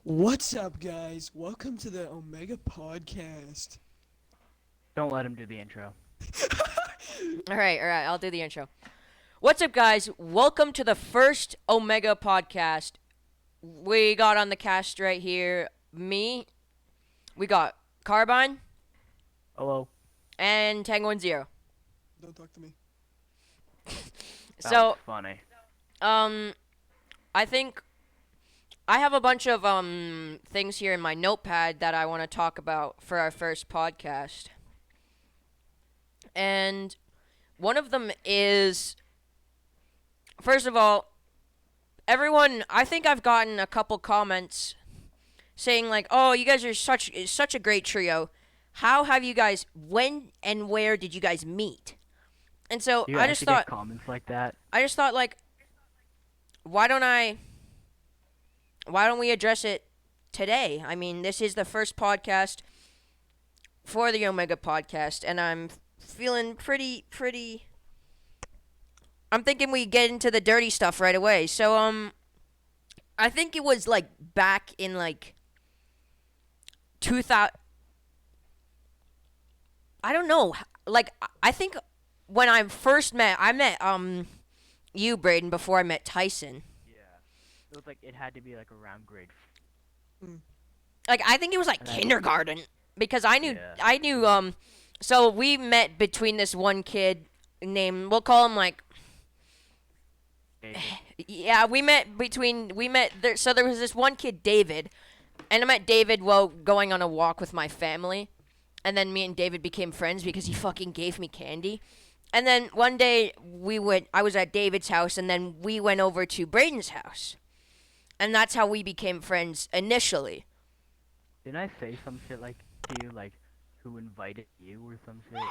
What's up, guys? Welcome to the Omega Podcast. Don't let him do the intro. All right, I'll do the intro. What's up, guys? Welcome to the first Omega podcast. We got on the cast right here me, we got Carbine, Hello. and Tango and Zero. Don't talk to me. That So, was funny. um, I think I have a bunch of things here in my notepad that I want to talk about for our first podcast. And one of them is, first of all, everyone, I think I've gotten a couple comments saying like, "Oh, you guys are such a great trio. How have you guys? When and where did you guys meet?" And so You actually get comments like that? I just thought like, why don't I? Why don't we address it today? I mean, this is the first podcast for the Omega podcast, and I'm feeling pretty. I'm thinking we get into the dirty stuff right away. So I think it was like back in like 2000. I don't know. Like I think when I met you, Braden, before I met Tyson. Yeah. It was like it had to be like around grade. Like I think it was like And kindergarten because I knew Yeah. I knew so we met between this one kid named, we'll call him like, David. yeah, we met there, so there was this one kid, David, and I met David while going on a walk with my family. And then me and David became friends because he fucking gave me candy. And then one day I was at David's house, and then we went over to Braden's house. And that's how we became friends initially. Didn't I say some shit like to you, like who invited you or some shit?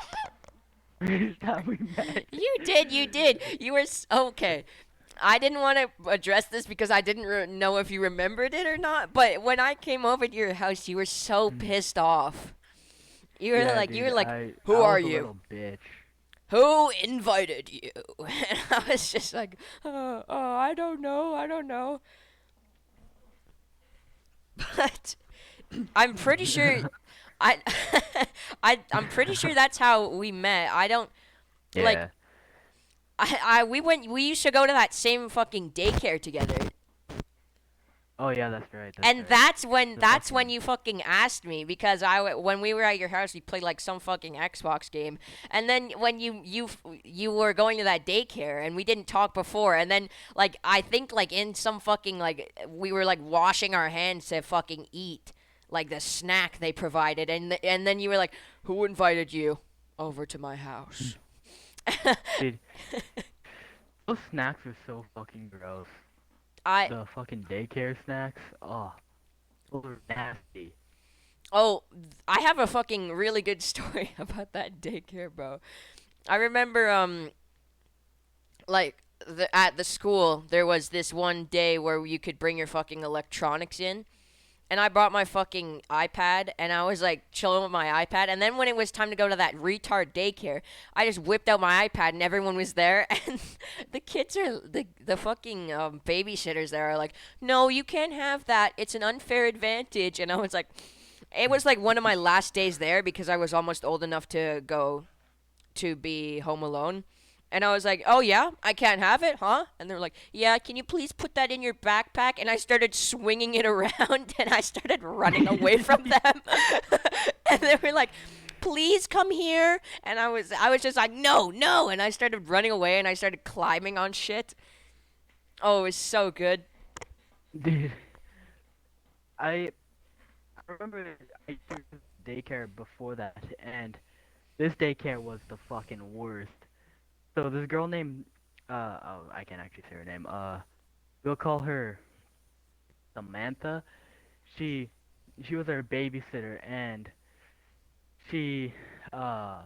First time we met. You did. You were okay. I didn't want to address this because I didn't know if you remembered it or not. But when I came over to your house, you were so pissed off. Yeah, dude, You were like, I who was are a you? little bitch. Who invited you? And I was just like, I don't know. But I'm pretty sure, I, I'm pretty sure that's how we met. I don't like. Yeah. We used to go to that same fucking daycare together. Oh yeah, that's right. That's And right. that's when fucking- you fucking asked me because when we were at your house we played like some fucking Xbox game, and then when you were going to that daycare and we didn't talk before, and then like I think like in some fucking like we were like washing our hands to fucking eat like the snack they provided, and then you were like, who invited you over to my house? Dude, those snacks are so fucking gross. I The fucking daycare snacks. Oh, those are nasty. Oh, I have a fucking really good story about that daycare, bro. I remember like at the school there was this one day where you could bring your fucking electronics in, and I brought my fucking iPad, and I was like chilling with my iPad, and then when it was time to go to that retard daycare, I just whipped out my iPad and everyone was there, and the fucking babysitters there are like, "No, you can't have that. It's an unfair advantage." And I was like, it was like one of my last days there because I was almost old enough to go to be home alone. And I was like, "Oh yeah, I can't have it, huh?" And they're like, "Yeah, can you please put that in your backpack?" And I started swinging it around and I started running away from them. And they were like, "Please come here." And I was just like, "No, no." And I started running away and I started climbing on shit. Oh, it was so good. Dude, I I remember I used to go to daycare before that, and this daycare was the fucking worst. So this girl named oh, I can't actually say her name. We'll call her Samantha. She she was our babysitter, and she uh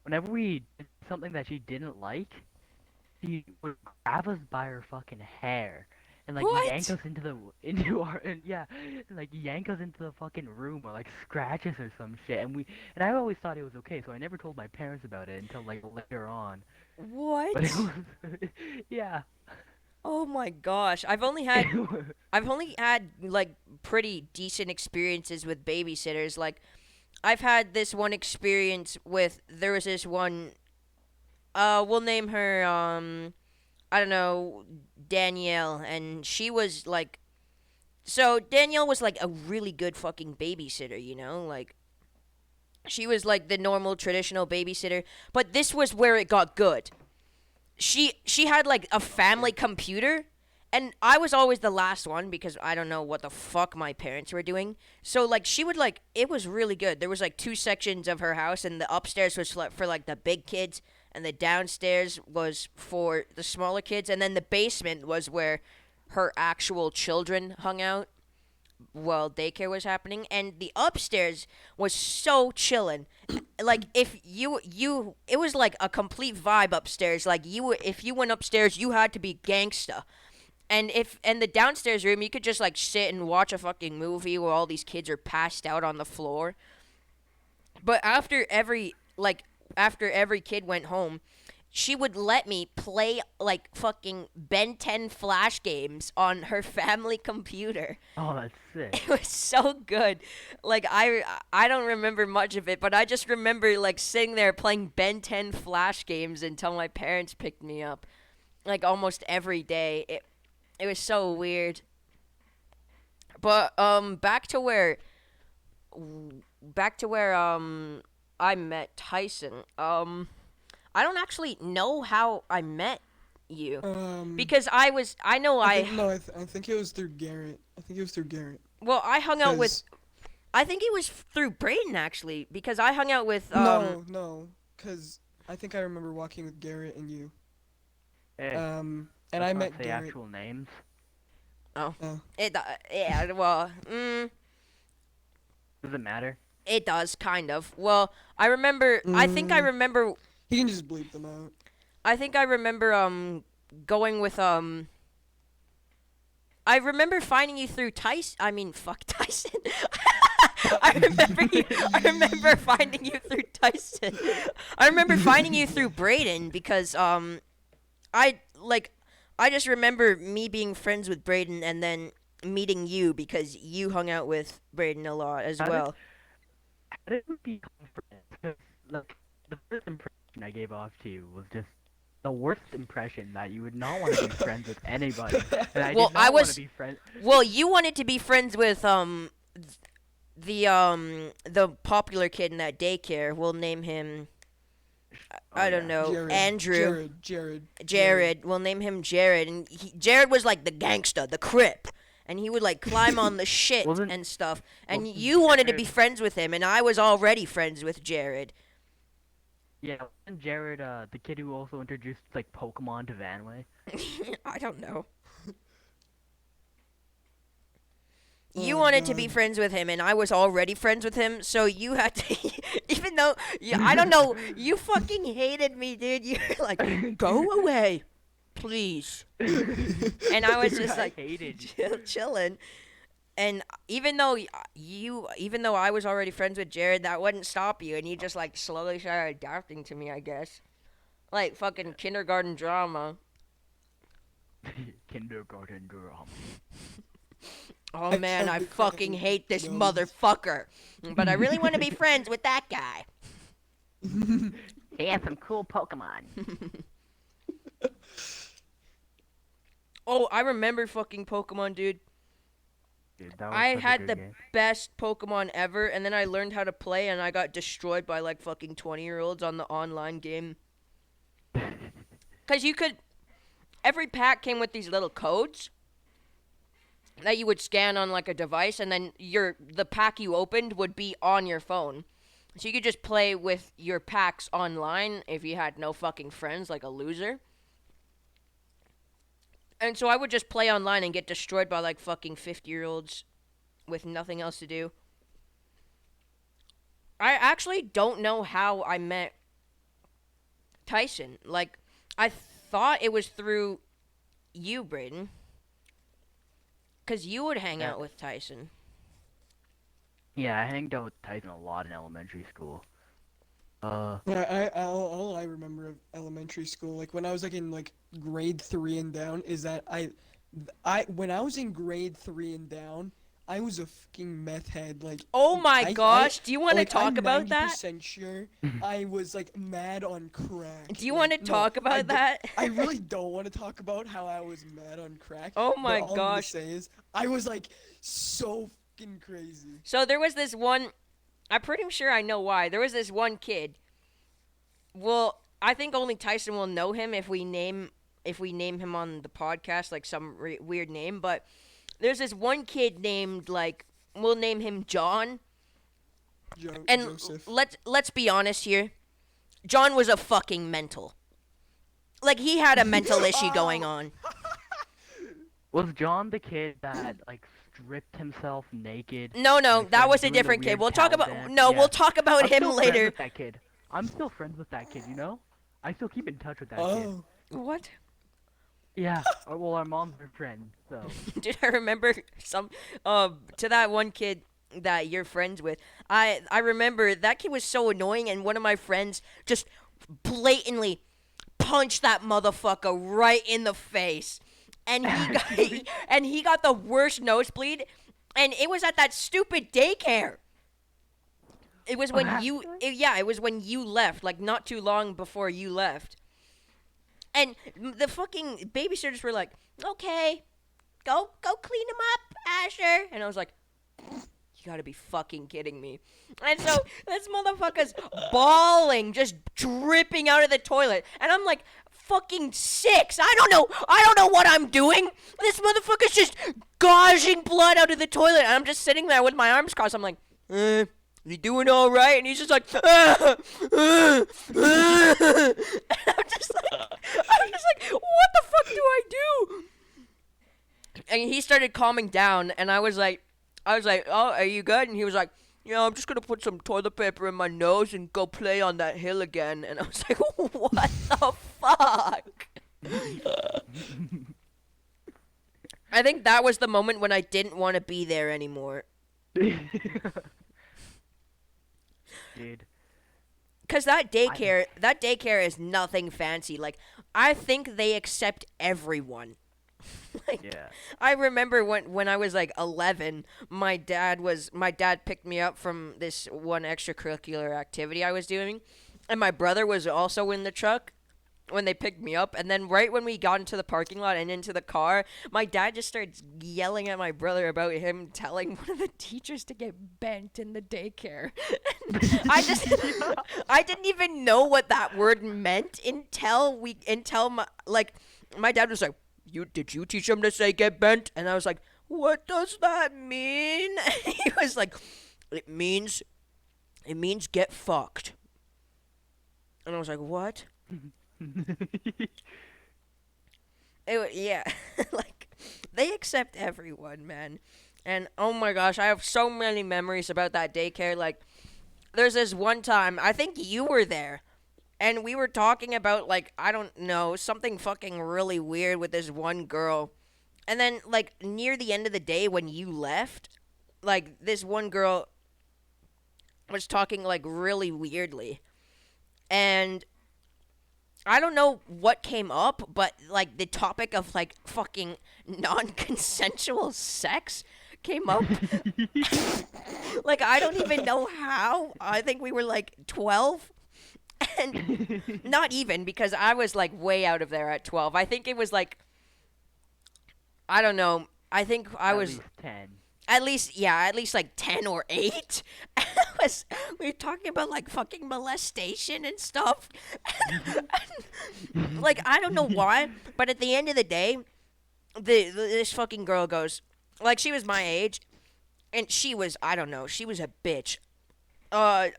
whenever we did something that she didn't like, she would grab us by our fucking hair and like yank What? us into the into our and yeah, and, like yank us into the fucking room or like scratch us or some shit. And I always thought it was okay, so I never told my parents about it until like later on. But it What? was yeah. Oh my gosh. I've only had like pretty decent experiences with babysitters. Like I've had this one experience with there was this one we'll name her I don't know, Danielle, and she was like so Danielle was like a really good fucking babysitter, you know? Like she was like the normal traditional babysitter, but this was where it got good. She had like a family computer, and I was always the last one because I don't know what the fuck my parents were doing. So like she would like it was really good. There was like two sections of her house, and the upstairs was for like the big kids, and the downstairs was for the smaller kids, and then the basement was where her actual children hung out while daycare was happening, and the upstairs was so chillin'. Like if you it was like a complete vibe upstairs. Like if you went upstairs, you had to be gangsta. And if and the downstairs room, you could just like sit and watch a fucking movie where all these kids are passed out on the floor. But after every kid went home, she would let me play like fucking Ben 10 flash games on her family computer. Oh, that's sick. It was so good. Like I don't remember much of it, but I just remember like sitting there playing Ben 10 flash games until my parents picked me up. Like almost every day. It was so weird. But back to where I met Tyson. I don't actually know how I met you because I know I think it was through Garrett. I think it was through Garrett. well I hung out with 'Cause- I think it was through Brayden actually because I hung out with no, because I think I remember walking with Garrett and you. Hey, And let's I not met say Garrett. actual names. yeah well Does it matter? it does kind of well I remember I think I Mm. remember He can just bleep them out. I think I remember going with I remember finding you through Tyson. I mean, fuck Tyson. I remember finding you through Tyson. I remember finding you through Brayden because I like I just remember me being friends with Brayden and then meeting you because you hung out with Brayden a lot as How did- well. How did we become friends? 'Cause, like, the first impression I gave off to you was just the worst impression that you would not want to be friends with anybody. And I Well, did not I want was- to be friends. Well, you wanted to be friends with the popular kid in that daycare. We'll name him I don't yeah. know, Jared. Andrew. Jared. Jared. We'll name him Jared, and Jared was like the gangsta, the crip, and he would like climb on the shit Wasn't- and stuff. And wasn't you wanted to be Jared- friends with him, and I was already friends with Jared. Yeah, wasn't Jared the kid who also introduced like Pokemon to Vanway? I don't know. You Oh, wanted to be God. friends with him, and I was already friends with him, so you had to. Even though, I don't know, you fucking hated me, dude. You're like, go away, please. And I was Dude, just I like, hated you. chilling. And even though even though I was already friends with Jared, that wouldn't stop you, and you just like slowly started adapting to me, I guess. Like fucking kindergarten drama. Kindergarten girl. Oh I man, I can't be fucking crying. hate this No. motherfucker. But I really want to be friends with that guy. He has some cool Pokemon. Oh, I remember fucking Pokemon, dude. Dude, that was I such a had good the game. best Pokemon ever, and then I learned how to play, and I got destroyed by like fucking 20-year-olds on the online game. Cause you could, every pack came with these little codes that you would scan on like a device, and then the pack you opened would be on your phone. So you could just play with your packs online if you had no fucking friends, like a loser. And so I would just play online and get destroyed by like fucking 50-year-olds with nothing else to do. I actually don't know how I met Tyson. Like, I thought it was through you, Brayden. Because you would hang out with Tyson. Yeah, I hanged out with Tyson a lot in elementary school. All I remember of elementary school, like when I was like in like grade 3 and down, is that when I was in grade 3 and down, I was a fucking meth head. Like, Oh my I gosh, do you want to like talk I'm about that? 90% sure I was like mad on crack. Do you Like, want to no, talk about that? I really don't want to talk about how I was mad on crack. Oh my but all I'm gonna gosh. say is I was like so fucking crazy. So there was this one, I'm pretty sure I know why. There was this one kid. Well, I think only Tyson will know him if we name him on the podcast like some weird name, but there's this one kid named like we'll name him John. And Joseph. let's be honest here. John was a fucking mental. Like he had a mental issue going on. Was John the kid that like stripped himself naked? No, like, that when was a doing the different kid. weird We'll talk cow about dance? no, Yeah. we'll talk about I'm him still friends later. with that kid. I'm still friends with that kid. You know, I still keep in touch with that kid. Oh. What? Yeah. Well, our moms are friends, so. Did I remember some to that one kid that you're friends with? I remember that kid was so annoying, and one of my friends just blatantly punched that motherfucker right in the face, and he got the worst nosebleed, and it was at that stupid daycare. It was when it was when you left, like not too long before you left. And the fucking babysitters were like, "Okay, go clean him up, Asher." And I was like, "You gotta be fucking kidding me!" And so this motherfucker's bawling, just dripping out of the toilet, and I'm like, "Fucking 6! I don't know what I'm doing. This motherfucker's just gauging blood out of the toilet, and I'm just sitting there with my arms crossed. I'm like, you doing all right?" And he's just like, and I'm just like, what the fuck do I do? And he started calming down, and I was like, "Oh, are you good?" And he was like, "Yeah, I'm just gonna put some toilet paper in my nose and go play on that hill again." And I was like, "What the fuck?" I think that was the moment when I didn't want to be there anymore. Dude. Cause that daycare is nothing fancy. Like, I think they accept everyone. Like, Yeah. I remember when I was like 11, my dad picked me up from this one extracurricular activity I was doing, and my brother was also in the truck when they picked me up. And then right when we got into the parking lot and into the car, my dad just starts yelling at my brother about him telling one of the teachers to get bent in the daycare. I didn't even know what that word meant until my dad was like, did you teach him to say get bent?" And I was like, "What does that mean?" He was like, it means get fucked." And I was like, "What?" Yeah, like, they accept everyone, man. And oh my gosh, I have so many memories about that daycare. Like, there's this one time, I think you were there, and we were talking about, like, I don't know, something fucking really weird with this one girl. And then, like, near the end of the day when you left, like, this one girl was talking, like, really weirdly. And I don't know what came up, but, like, the topic of, like, fucking non-consensual sex came up. Like, I don't even know how. I think we were, like, 12. And not even, because I was, like, way out of there at 12. I think it was, like, I don't know. I think I was... At least 10. At least like 10 or 8. We were talking about like fucking molestation and stuff. Like, I don't know why, but at the end of the day, this fucking girl goes, like, she was my age, and she was, I don't know, she was a bitch. Yeah,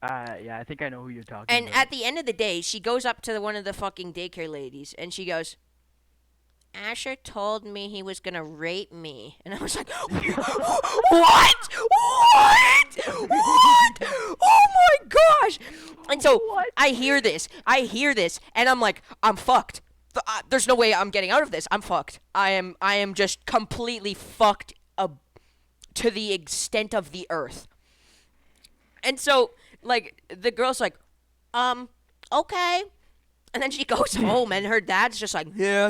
I think I know who you're talking And about. at the end of the day, she goes up to one of the fucking daycare ladies, and she goes, "Asher told me he was gonna rape me." And I was like, "What? What? What? Oh my gosh!" And so What? I hear this, and I'm like, I'm fucked. There's no way I'm getting out of this. I'm fucked. I am just completely fucked up to the extent of the earth. And so, like the girl's like, okay. And then she goes home, and her dad's just like, yeah,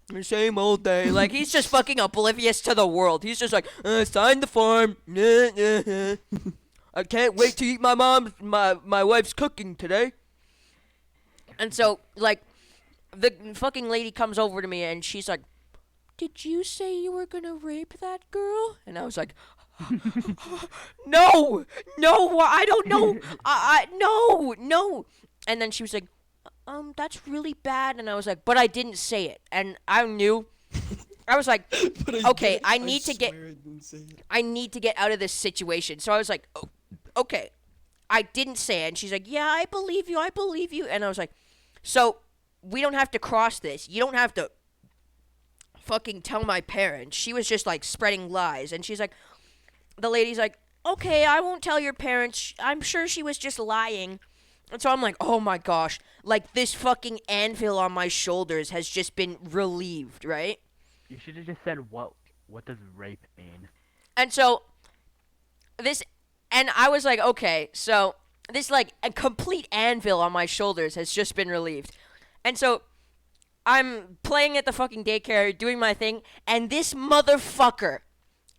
the same old day. Like, he's just fucking oblivious to the world. He's just like, sign the form. I can't wait to eat my wife's cooking today. And so, like, the fucking lady comes over to me, and she's like, did you say you were gonna rape that girl? And I was like, no, I don't know. No. And then she was like, that's really bad. And I was like, but I didn't say it. And I knew. I was like, okay, I need to get out of this situation. So I was like, oh, okay, I didn't say it. And she's like, yeah, I believe you. And I was like, so we don't have to cross this. You don't have to fucking tell my parents. She was just like spreading lies. And she's like, the lady's like, okay, I won't tell your parents. I'm sure she was just lying. And so I'm like, oh my gosh, like this fucking anvil on my shoulders has just been relieved, right? You should have just said, what does rape mean? And so and I was like, okay, so this like a complete anvil on my shoulders has just been relieved. And so I'm playing at the fucking daycare, doing my thing, and this motherfucker,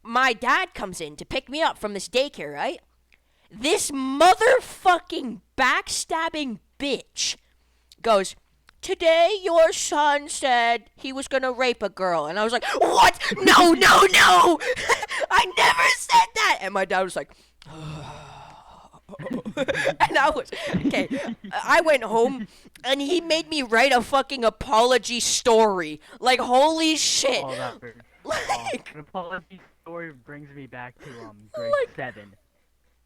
my dad comes in to pick me up from this daycare, right? This motherfucking backstabbing bitch goes, today your son said he was gonna rape a girl. And I was like, what? No. I never said that. And my dad was like, and I was, okay, I went home, and he made me write a fucking apology story. Like, holy shit. Oh, that hurts. Like, An apology story brings me back to grade 7.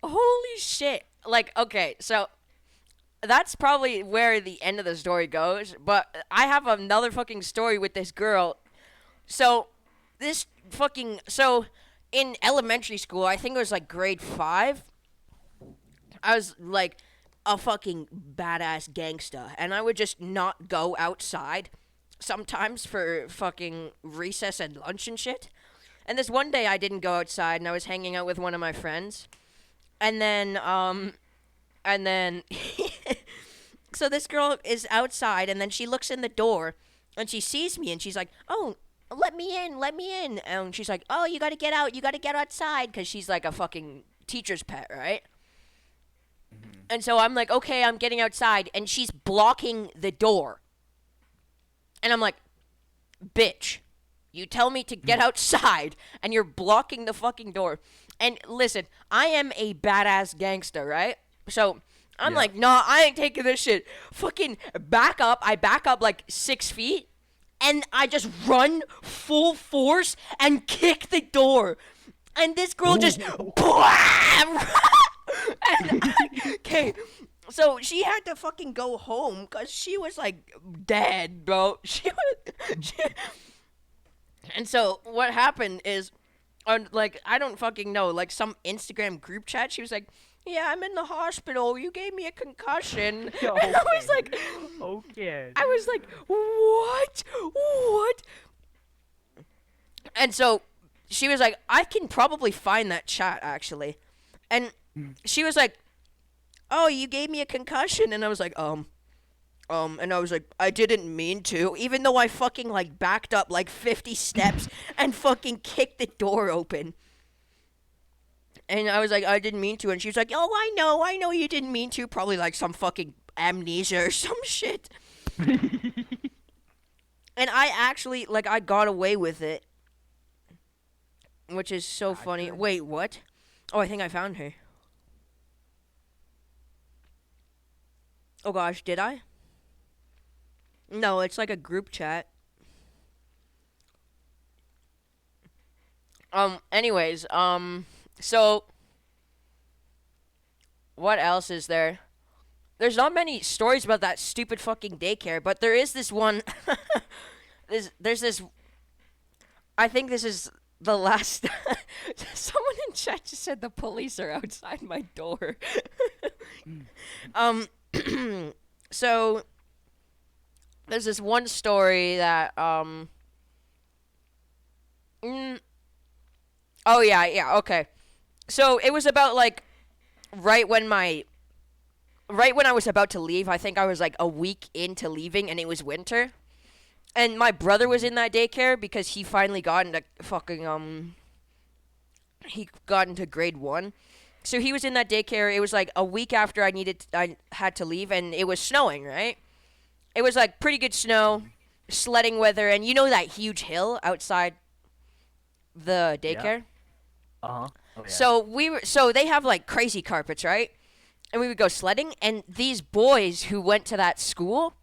holy shit. Like, okay, so that's probably where the end of the story goes, but I have another fucking story with this girl. So in elementary school, I think it was like grade 5, I was like a fucking badass gangsta, and I would just not go outside sometimes for fucking recess and lunch and shit. And this one day I didn't go outside, and I was hanging out with one of my friends. And then so this girl is outside, and then she looks in the door, and she sees me, and she's like, oh, let me in. And she's like, oh, you gotta get outside, because she's like a fucking teacher's pet, right? And so I'm like, okay, I'm getting outside, and she's blocking the door. And I'm like, bitch, you tell me to get outside, and you're blocking the fucking door. And listen, I am a badass gangster, right? So I'm like, nah, I ain't taking this shit. Fucking back up. I back up like 6 feet, and I just run full force and kick the door. And this girl just, okay, so she had to fucking go home because she was like dead, bro. And so what happened is, like, I don't fucking know, like some Instagram group chat, she was like, yeah, I'm in the hospital. You gave me a concussion. Yo, and I was like, okay. I was like, what? And so she was like, I can probably find that chat, actually. And she was like, oh, you gave me a concussion. And I was like, and I was like, I didn't mean to, even though I fucking, like, backed up, like, 50 steps and fucking kicked the door open. And I was like, I didn't mean to. And she was like, oh, I know you didn't mean to. Probably, like, some fucking amnesia or some shit. And I actually, like, I got away with it. Which is so funny. Wait, what? Oh, I think I found her. Oh, gosh, did I? No, it's like a group chat. Anyways, so what else is there? There's not many stories about that stupid fucking daycare, but there is this one. there's this. I think this is the last. Someone in chat just said the police are outside my door. So there's this one story that oh yeah, okay. So it was about, like, right when my right when I was about to leave, I think I was like a week into leaving, and it was winter. And my brother was in that daycare because he finally got into fucking he got into grade 1. So he was in that daycare. It was like a week after I had to leave, and it was snowing, right? It was like pretty good snow, sledding weather, and you know that huge hill outside the daycare? Uh-huh. Oh, yeah. So they have like crazy carpets, right? And we would go sledding, and these boys who went to that school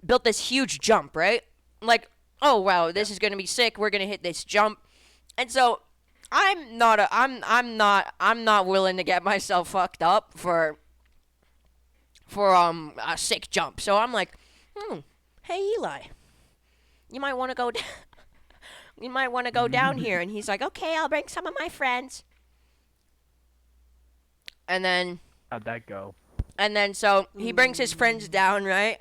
built this huge jump, right? Like, oh wow, this is gonna be sick. We're gonna hit this jump, and so I'm not willing to get myself fucked up for a sick jump. So I'm like, hey Eli, you might want to go. You might want to go down here. And he's like, okay, I'll bring some of my friends. And then How'd that go? so he brings his friends down, right?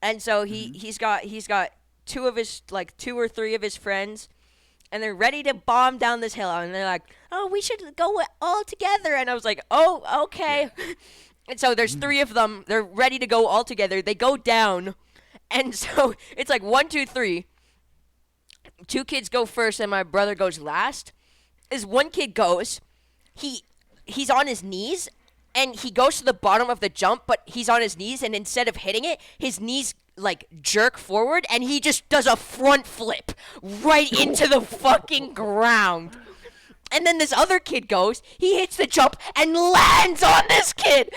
And so he's got two or three of his friends, and they're ready to bomb down this hill, and they're like, oh, we should go all together. And I was like, oh, okay. Yeah. And so there's three of them. They're ready to go all together. They go down, and so it's like 1, 2, 3. 2 kids go first, and my brother goes last. As one kid goes, he's on his knees, and he goes to the bottom of the jump, but he's on his knees, and instead of hitting it, his knees like jerk forward, and he just does a front flip right into the fucking ground. And then this other kid goes, he hits the jump and lands on this kid.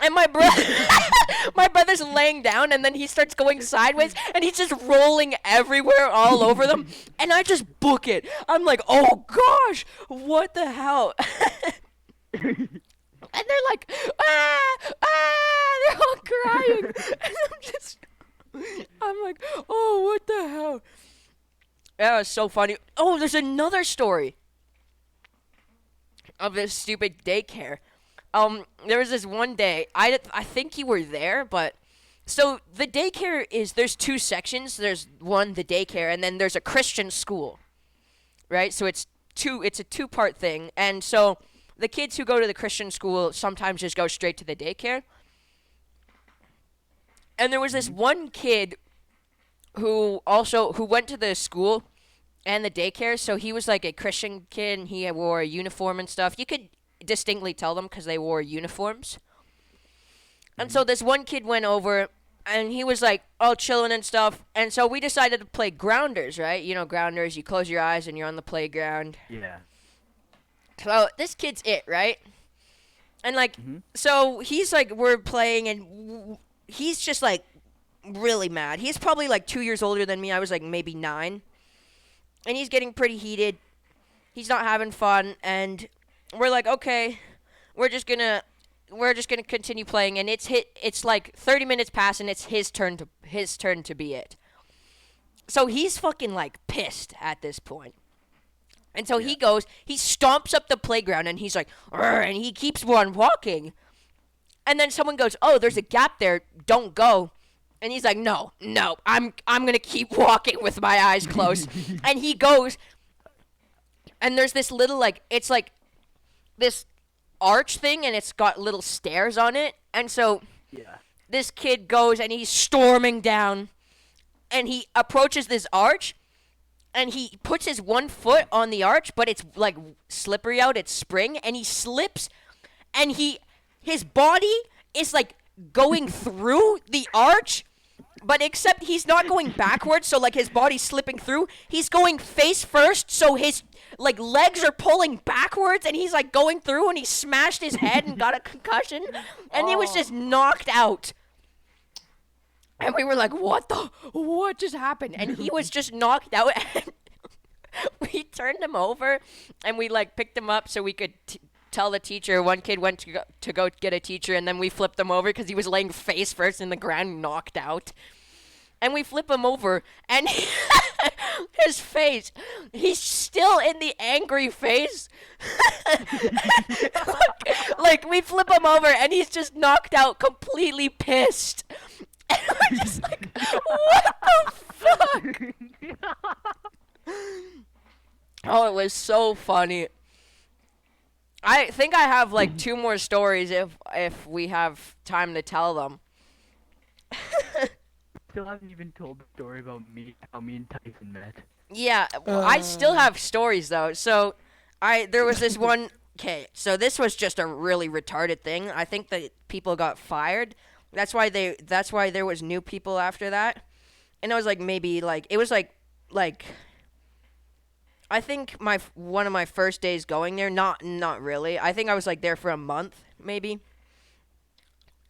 And my brother's laying down, and then he starts going sideways, and he's just rolling everywhere all over them. And I just book it. I'm like, oh gosh, what the hell? And they're like, they're all crying. And I'm like, oh, what the hell? That was so funny. Oh, there's another story of this stupid daycare. There was this one day, I think you were there, but so the daycare there's 2 sections. There's one, the daycare, and then there's a Christian school, right? So it's a 2-part thing. And so the kids who go to the Christian school sometimes just go straight to the daycare. And there was this one kid who went to the school and the daycare, so he was like a Christian kid, and he wore a uniform and stuff. You could distinctly tell them because they wore uniforms. And so this one kid went over, and he was like all chilling and stuff, and so we decided to play grounders, right? You know, grounders, you close your eyes and you're on the playground. Yeah. So this kid's it, right? And like, so he's like, we're playing, and he's just like really mad. He's probably like 2 years older than me. I was like maybe 9. And he's getting pretty heated. He's not having fun, and we're like, okay, we're just gonna continue playing. And it's like 30 minutes pass, and it's his turn to be it. So he's fucking like pissed at this point. And so he stomps up the playground, and he's like, and he keeps on walking. And then someone goes, oh, there's a gap there, don't go. And he's like, no, I'm gonna keep walking with my eyes closed. And he goes, and there's this little it's like this arch thing, and it's got little stairs on it. And so this kid goes, and he's storming down, and he approaches this arch, and he puts his one foot on the arch, but it's like slippery out, it's spring, and he slips, and his body is like going through the arch, but except he's not going backwards, so like his body's slipping through. He's going face first, so his like legs are pulling backwards, and he's like going through, and he smashed his head and got a concussion, and he was just knocked out. And we were like, what just happened? And he was just knocked out, and we turned him over, and we like picked him up so we could tell the teacher. One kid went to go get a teacher, and then we flipped him over because he was laying face first in the ground, knocked out. And we flip him over, and his face, he's still in the angry face. like we flip him over, and he's just knocked out, completely pissed. And we're just like, what the fuck? Oh, it was so funny. I think I have like 2 more stories if we have time to tell them. Still haven't even told the story about how me and Tyson met. Yeah, well, I still have stories though. So, there was this one. Okay, so this was just a really retarded thing. I think that people got fired. That's why there was new people after that. And it was like maybe like it was like I think one of my first days going there. Not really. I think I was like there for a month maybe.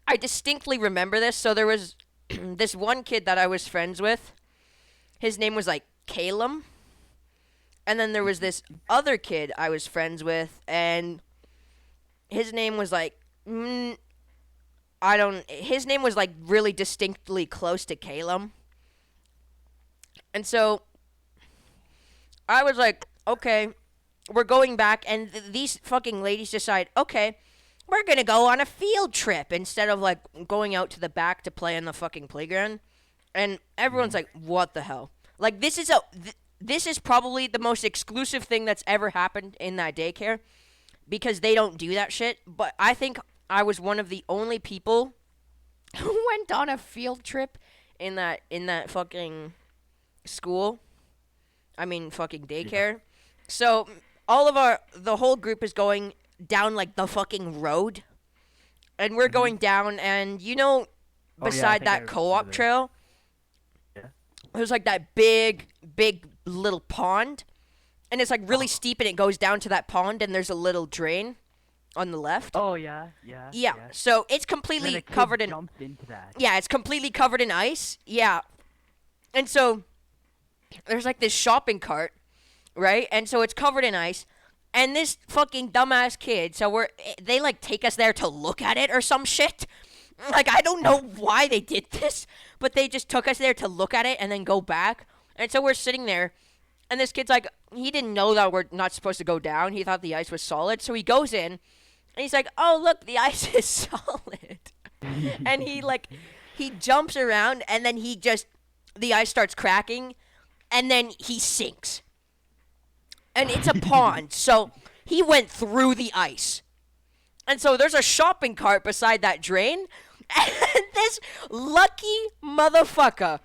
I distinctly remember this. So there was this one kid that I was friends with. His name was like Calum. And then there was this other kid I was friends with, and his name was like, his name was like really distinctly close to Calum. And so I was like, okay, we're going back, and these fucking ladies decide, okay, we're gonna go on a field trip instead of like going out to the back to play on the fucking playground. And everyone's like, what the hell? Like, this is probably the most exclusive thing that's ever happened in that daycare because they don't do that shit. But I think I was one of the only people who went on a field trip in that fucking school. I mean, fucking daycare. Yeah. So the whole group is going down like the fucking road, and we're going down, and beside that co-op trail. There's like that big little pond, and it's like really steep, and it goes down to that pond, and there's a little drain on the left. Oh yeah. So it's completely covered in. Jumped into that. Yeah, it's completely covered in ice. Yeah, and so there's like this shopping cart, right? And so it's covered in ice, and this fucking dumbass kid. So they like take us there to look at it or some shit. Like, I don't know why they did this, but they just took us there to look at it and then go back. And so we're sitting there, and this kid's like, he didn't know that we're not supposed to go down. He thought the ice was solid. So he goes in, and he's like, oh, look, the ice is solid. And he jumps around, and then the ice starts cracking, and then he sinks. And it's a pond, so he went through the ice. And so there's a shopping cart beside that drain, and this lucky motherfucker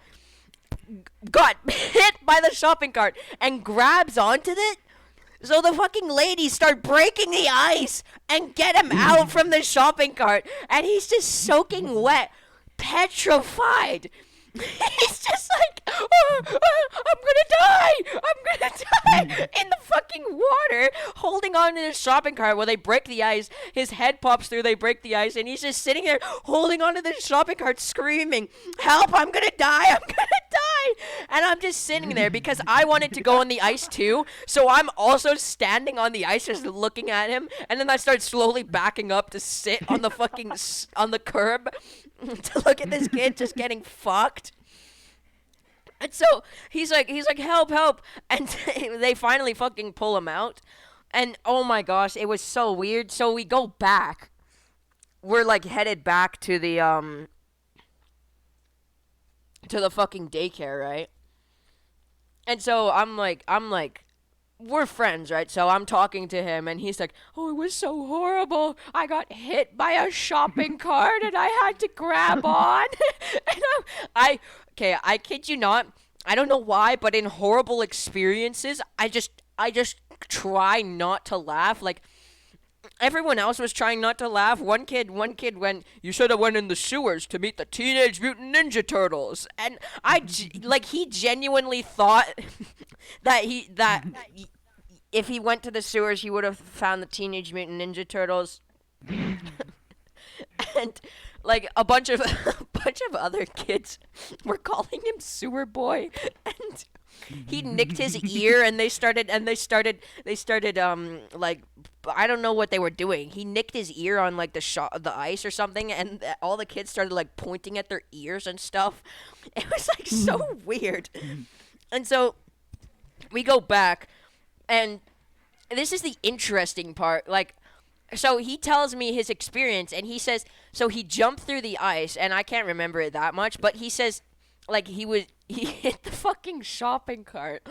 got hit by the shopping cart and grabs onto it. So the fucking ladies start breaking the ice and get him out from the shopping cart, and he's just soaking wet, petrified. He's just like, oh, I'm gonna die in the fucking water, holding on to this shopping cart while they break the ice. His head pops through, they break the ice, and he's just sitting there holding on to the shopping cart screaming, help, I'm gonna die. And I'm just sitting there because I wanted to go on the ice too, so I'm also standing on the ice just looking at him, and then I start slowly backing up to sit on the fucking on the curb to look at this kid just getting fucked. And so he's like, help, and they finally fucking pull him out. And oh my gosh, it was so weird. So we go back. We're like headed back to the fucking daycare, right? And so I'm like, we're friends, right? So I'm talking to him, and he's like, oh, it was so horrible. I got hit by a shopping cart, and I had to grab on. And I kid you not, I don't know why, but in horrible experiences, I just try not to laugh. Like, everyone else was trying not to laugh. One kid went, you should have went in the sewers to meet the Teenage Mutant Ninja Turtles. And he genuinely thought that if he went to the sewers, he would have found the Teenage Mutant Ninja Turtles. And like a bunch of other kids were calling him Sewer Boy, and he nicked his ear, and they started like, I don't know what they were doing. He nicked his ear on like the ice or something, and all the kids started like pointing at their ears and stuff. It was like so weird. And so we go back, and this is the interesting part. Like, so he tells me his experience, and he says, so he jumped through the ice, and I can't remember it that much, but he says, like, he hit the fucking shopping cart,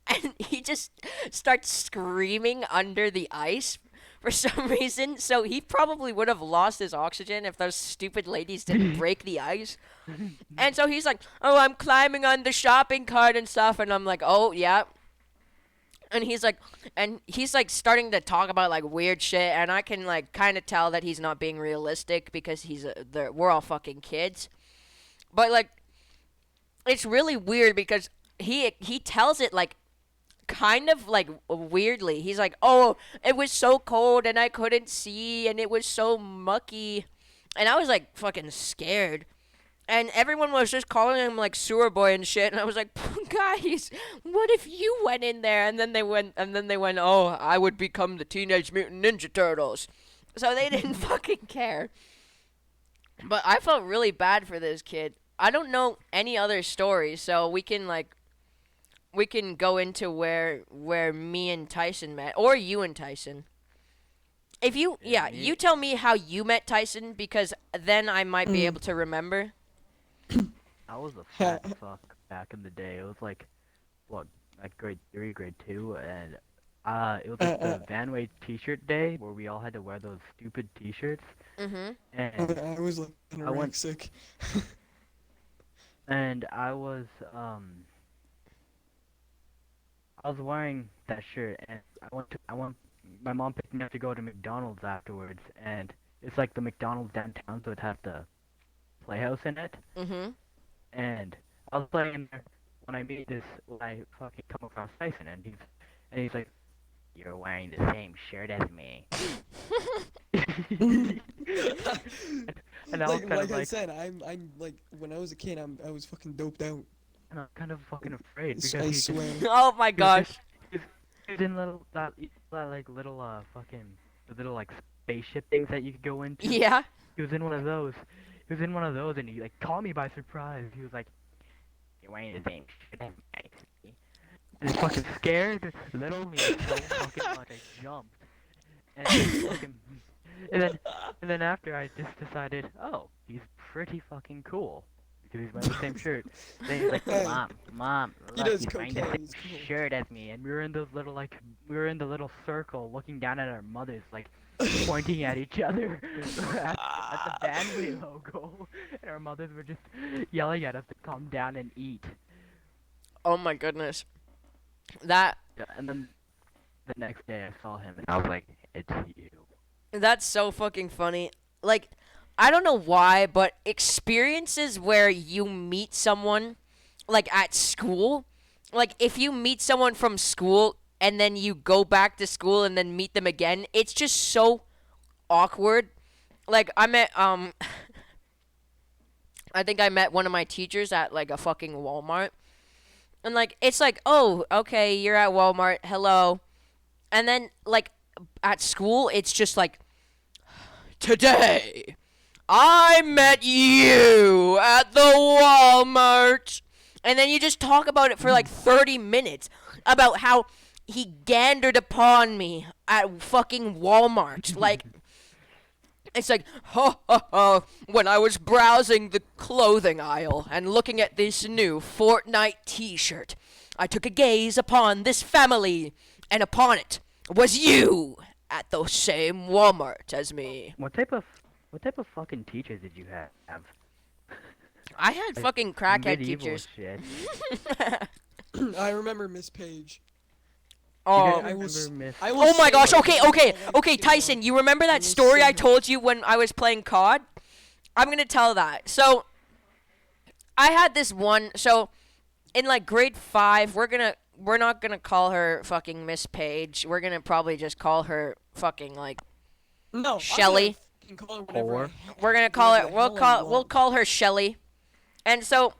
and he just starts screaming under the ice for some reason. So he probably would have lost his oxygen if those stupid ladies didn't break the ice. And so he's like, "Oh, I'm climbing on the shopping cart and stuff," and I'm like, "Oh yeah." And he's like starting to talk about like weird shit, and I can like kind of tell that he's not being realistic because we're all fucking kids. But like, it's really weird because he tells it like kind of like weirdly. He's like, "Oh, it was so cold and I couldn't see and it was so mucky," and I was like fucking scared. And everyone was just calling him like sewer boy and shit, and I was like, "Guys, what if you went in there?" And then they went, "Oh, I would become the Teenage Mutant Ninja Turtles," so they didn't fucking care. But I felt really bad for this kid. I don't know any other stories, so we can go into where me and Tyson met, or you and Tyson. If you, you tell me how you met Tyson, because then I might be able to remember. I was a fat fuck back in the day. It was like, what, like grade 3, grade 2, and it was like the Vanway t-shirt day where we all had to wear those stupid t-shirts. Mhm. And I was like anorexic. and I was wearing that shirt, and my mom picked me up to go to McDonald's afterwards, and it's like the McDonald's downtown, so it has the playhouse in it. Mhm. And I was playing in there when I fucking come across Tyson, and he's like, "You're wearing the same shirt as me." And I was kind of I said, I'm like when I was a kid, I was fucking doped out. and I'm kind of fucking afraid because I he's swear. Oh my gosh. he's in like little the little like spaceship things that you could go into. Yeah. He was in one of those. And he like caught me by surprise. He was like, "You're wearing the same shit as me." And it fucking scared little me so fucking much. I jumped. And then after I just decided, oh, he's pretty fucking cool because he's wearing the same shirt. Then he's like, Mom, He look, does he's wearing the cocaine, same he's cool." shirt as me, and we were in the little circle looking down at our mothers, like pointing at each other at the Vanway logo, and our mothers were just yelling at us to calm down and eat. Oh my goodness. That Yeah, and then the next day I saw him, and I was like, "It's you." That's so fucking funny. Like, I don't know why, but experiences where you meet someone, like at school, like if you meet someone from school and then you go back to school and then meet them again, it's just so awkward. Like, I met, I think I met one of my teachers at like a fucking Walmart. And like, it's like, "Oh, okay, you're at Walmart, hello." And then, like, at school, it's just like, "Today, I met you at the Walmart." And then you just talk about it for like 30 minutes about how he gandered upon me at fucking Walmart. Like, it's like, "Ha ha ha, when I was browsing the clothing aisle and looking at this new Fortnite t-shirt, I took a gaze upon this family, and upon it was you at the same Walmart as me." What type of fucking teachers did you have? I had fucking crackhead Medieval teachers. shit. I remember Miss Page. Oh. I was. Remember Miss- I was Oh my so gosh, lucky. okay, Tyson, you remember that was story so I told you when I was playing COD? I'm gonna tell that. So, I had this one, so, in like grade 5, we're not gonna call her fucking Miss Page, we're gonna probably just call her fucking like, No, I'm Shelly. gonna call her whatever Or- we're gonna call her, Whatever the hell I we'll want. call her Shelly. And so,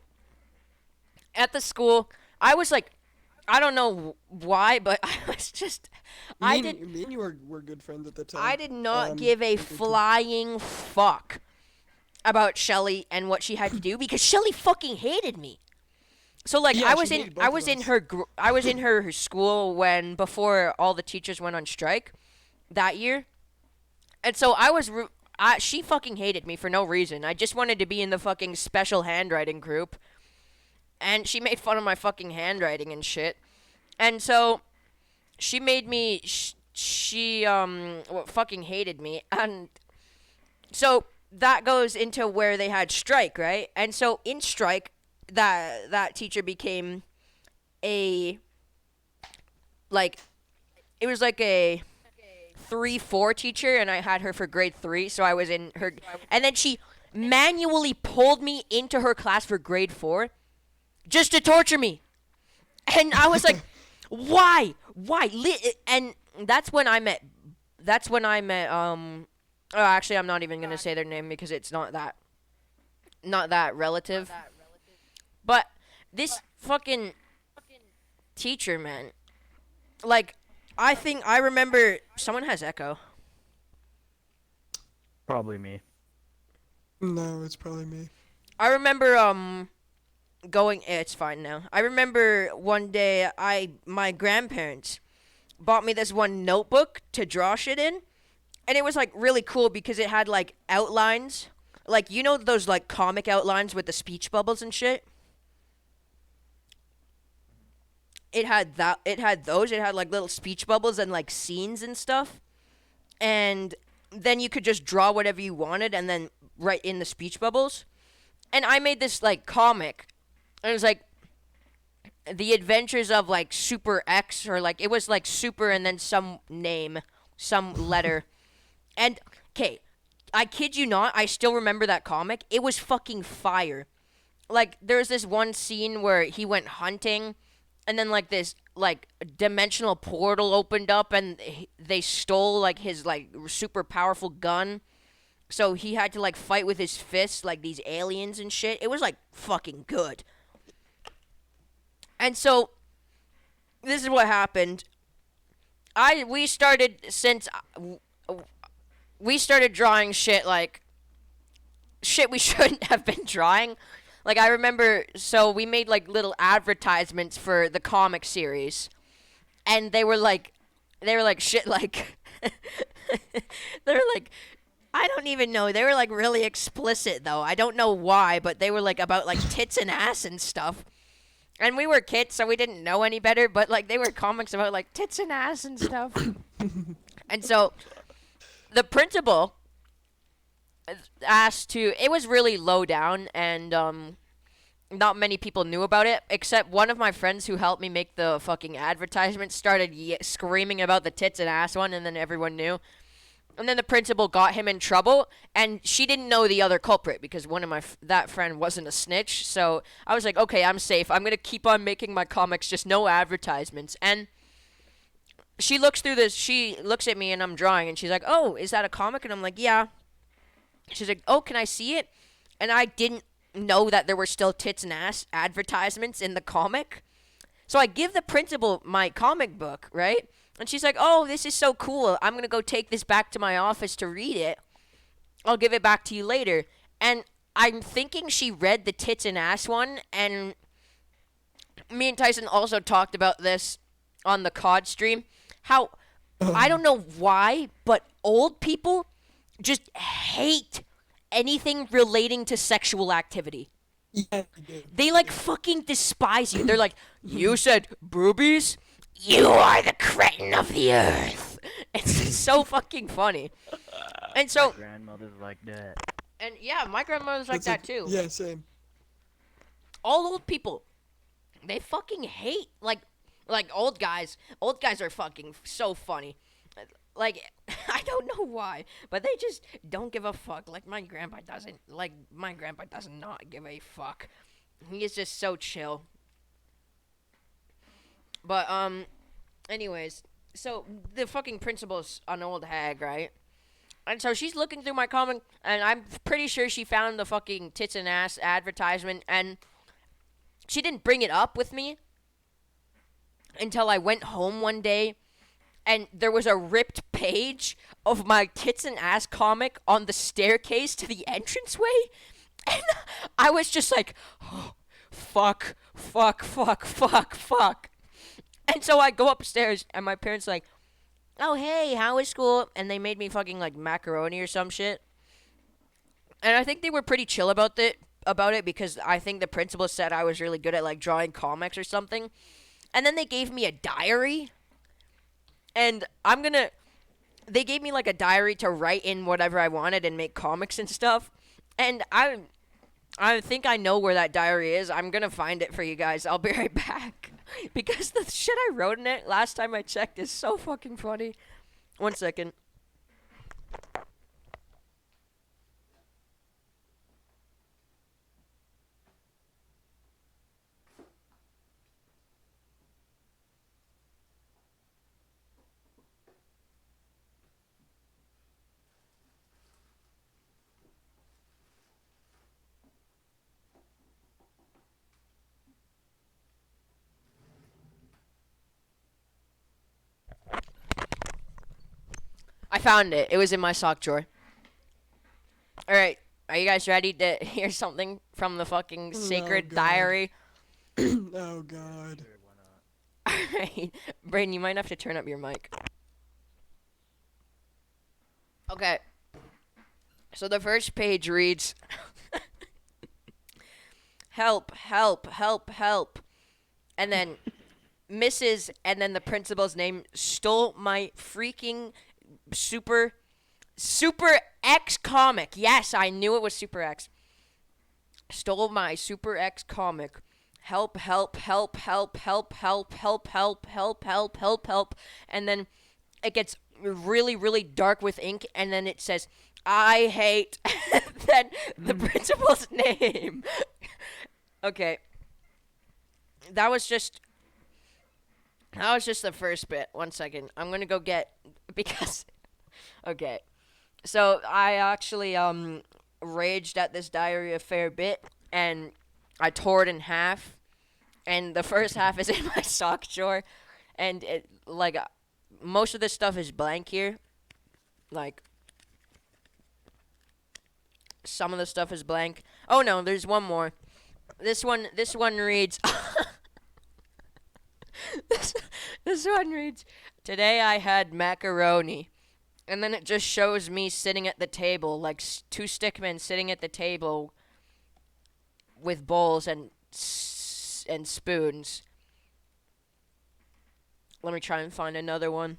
at the school, I was like, I don't know why, but I was just, Me and you were good friends at the time. I did not Um, give a okay, cool. flying fuck about Shelly and what she had to do because Shelly fucking hated me. So like Yeah, I was she in hated both I of was in us. her school when before all the teachers went on strike that year. And so she fucking hated me for no reason. I just wanted to be in the fucking special handwriting group. And she made fun of my fucking handwriting and shit. And so she made me she fucking hated me, and so that goes into where they had strike, right? And so in strike, that teacher became a like it was like a 3-4 teacher, and I had her for grade 3, so I was in her, and then she manually pulled me into her class for grade 4 just to torture me. And I was like, why? And that's when I met oh, actually I'm not even going to say their name because it's not that relative. But this fucking teacher, man. Like, I think I remember someone has echo. Probably me. No, it's probably me. I remember going it's fine now. I remember one day my grandparents bought me this one notebook to draw shit in, and it was like really cool because it had like outlines, like you know those like comic outlines with the speech bubbles and shit. It had those. It had like little speech bubbles and like scenes and stuff, and then you could just draw whatever you wanted and then write in the speech bubbles. And I made this like comic, and it was like the adventures of like Super X, or like it was like Super and then some name, some letter. And okay, I kid you not, I still remember that comic. It was fucking fire. Like there was this one scene where he went hunting, and then like this like dimensional portal opened up, and they stole like his like super powerful gun. So he had to like fight with his fists like these aliens and shit. It was like fucking good. And so this is what happened. We started drawing shit like shit we shouldn't have been drawing. Like I remember, so we made like little advertisements for the comic series, and they were like shit like they were like, I don't even know. They were like really explicit though. I don't know why, but they were like about like tits and ass and stuff. And we were kids, so we didn't know any better, but like they were comics about like tits and ass and stuff. And so the principal asked to, it was really low down, and not many people knew about it, except one of my friends who helped me make the fucking advertisement started screaming about the tits and ass one, and then everyone knew. And then the principal got him in trouble, and she didn't know the other culprit because one of that friend wasn't a snitch. So I was like, okay, I'm safe. I'm gonna keep on making my comics, just no advertisements. And she looks through this. She looks at me, and I'm drawing, and she's like, "Oh, is that a comic?" And I'm like, "Yeah." She's like, "Oh, can I see it?" And I didn't know that there were still tits and ass advertisements in the comic. So I give the principal my comic book, right? And she's like, "Oh, this is so cool. I'm going to go take this back to my office to read it. I'll give it back to you later." And I'm thinking she read the tits and ass one, and me and Tyson also talked about this on the COD stream. How, I don't know why, but old people just hate anything relating to sexual activity. Yeah, They like fucking despise you. They're like, "You said boobies? You are the cretin of the earth." It's so fucking funny. And so, Grandmother's like that. and yeah, my grandmother's like that too. Yeah, same. All old people, they fucking hate like old guys. Old guys are fucking so funny. Like I don't know why, but they just don't give a fuck. Like my grandpa doesn't. Like my grandpa does not give a fuck. He is just so chill. But anyways, so the fucking principal's an old hag, right? And so she's looking through my comic, and I'm pretty sure she found the fucking tits and ass advertisement, and she didn't bring it up with me until I went home one day, and there was a ripped page of my tits and ass comic on the staircase to the entranceway, and I was just like, oh, fuck. And so I go upstairs, and my parents are like, "Oh, hey, how was school?" And they made me fucking like macaroni or some shit. And I think they were pretty chill about it because I think the principal said I was really good at like drawing comics or something. And then they gave me a diary. And they gave me like a diary to write in whatever I wanted and make comics and stuff. And I think I know where that diary is. I'm gonna find it for you guys. I'll be right back. Because the shit I wrote in it last time I checked is so fucking funny. 1 second. I found it. It was in my sock drawer. Alright. Are you guys ready to hear something from the fucking sacred God. diary? Oh god. Alright. Brayden, you might have to turn up your mic. Okay. So the first page reads help, help, help, help. And then Mrs. and then the principal's name stole my freaking Super X comic. Yes, I knew it was Super X. Stole my Super X comic. Help, help, help, help, help, help, help, help, help, help, help, help. And then it gets really, really dark with ink, and then it says, I hate, then the principal's name. Okay. That was just the first bit. 1 second. I'm gonna go get, because, okay. So I actually raged at this diary a fair bit, and I tore it in half, and the first half is in my sock drawer, and it, like, most of this stuff is blank here. Like, some of the stuff is blank. Oh no, there's one more. This one reads this one reads, today I had macaroni. And then it just shows me sitting at the table, like two stickmen sitting at the table with bowls and spoons. Let me try and find another one.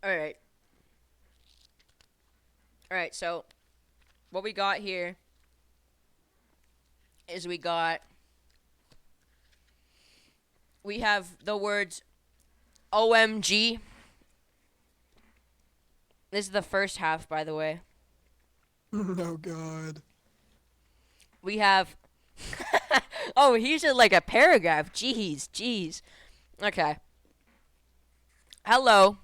Alright. Alright, so what we got here is we have the words OMG. This is the first half, by the way. Oh god. We have oh, here's like a paragraph. Jeez. Okay. Hello.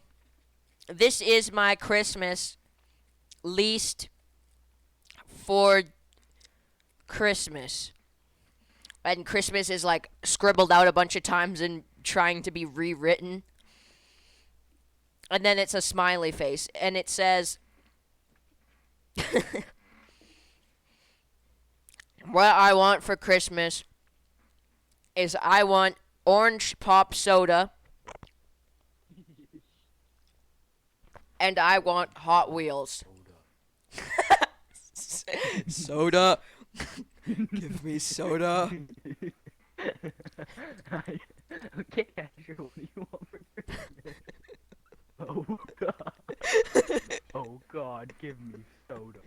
This is my Christmas. Least for Christmas. And Christmas is like scribbled out a bunch of times and trying to be rewritten. And then it's a smiley face. And it says, what I want for Christmas is I want orange pop soda. And I want Hot Wheels. Soda. Give me soda. Okay, Asher, what do you want for Christmas? Oh god. Oh god, give me soda.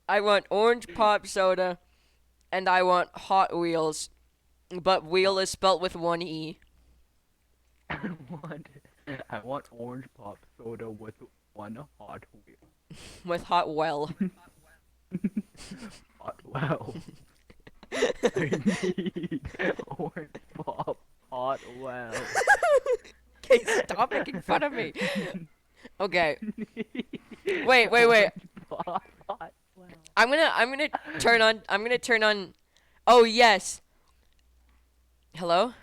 I want orange pop soda. And I want Hot Wheels. But wheel is spelt with one E. I want orange pop soda with one hot wheel. With hot well. Hot well. I need orange pop hot well. Okay, stop making fun of me. Okay. Wait. Hot well. I'm gonna turn on. Oh yes. Hello?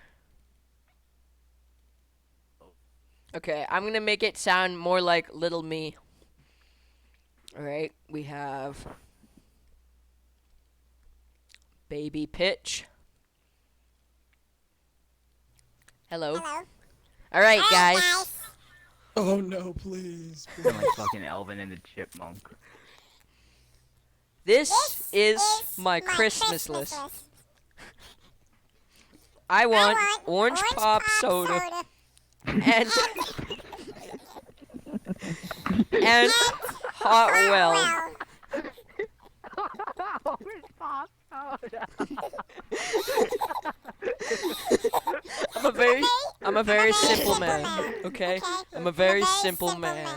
Okay, I'm gonna make it sound more like Little Me. Alright, we have Baby Pitch. Hello. Hello. All right, guys. Oh no, please. Sound like fucking Elvin and the Chipmunk. This is my Christmas list. I want orange pop soda and and hot well. Orange pop soda. I'm a very simple man. Okay, I'm a very simple man.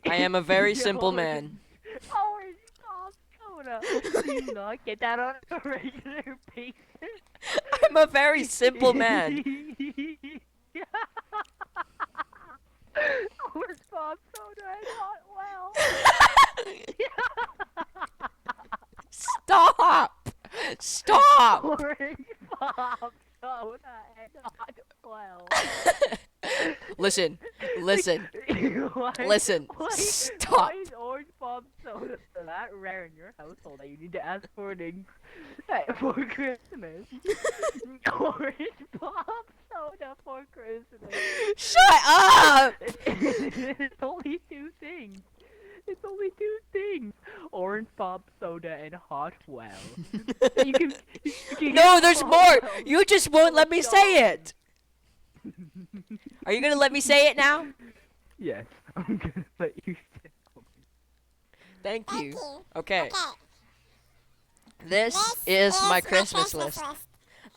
I am a very simple man. Orange pop soda. Do you not get that on a regular basis? I'm a very simple man. Orange pop soda and hot well. Stop! Stop! Orange pop soda and hot well. Listen, listen, Why- listen. why- Stop. Why is orange pop soda that rare in your household that you need to ask for for Christmas? Orange pop soda for Christmas. Shut up! It's only two things. It's only two things. Orange pop soda and hot well. You can No, get there's hot more. well. You just won't let me say it. Are you gonna let me say it now? Yes, I'm gonna let you say it. Thank you. Okay. This is my Christmas list.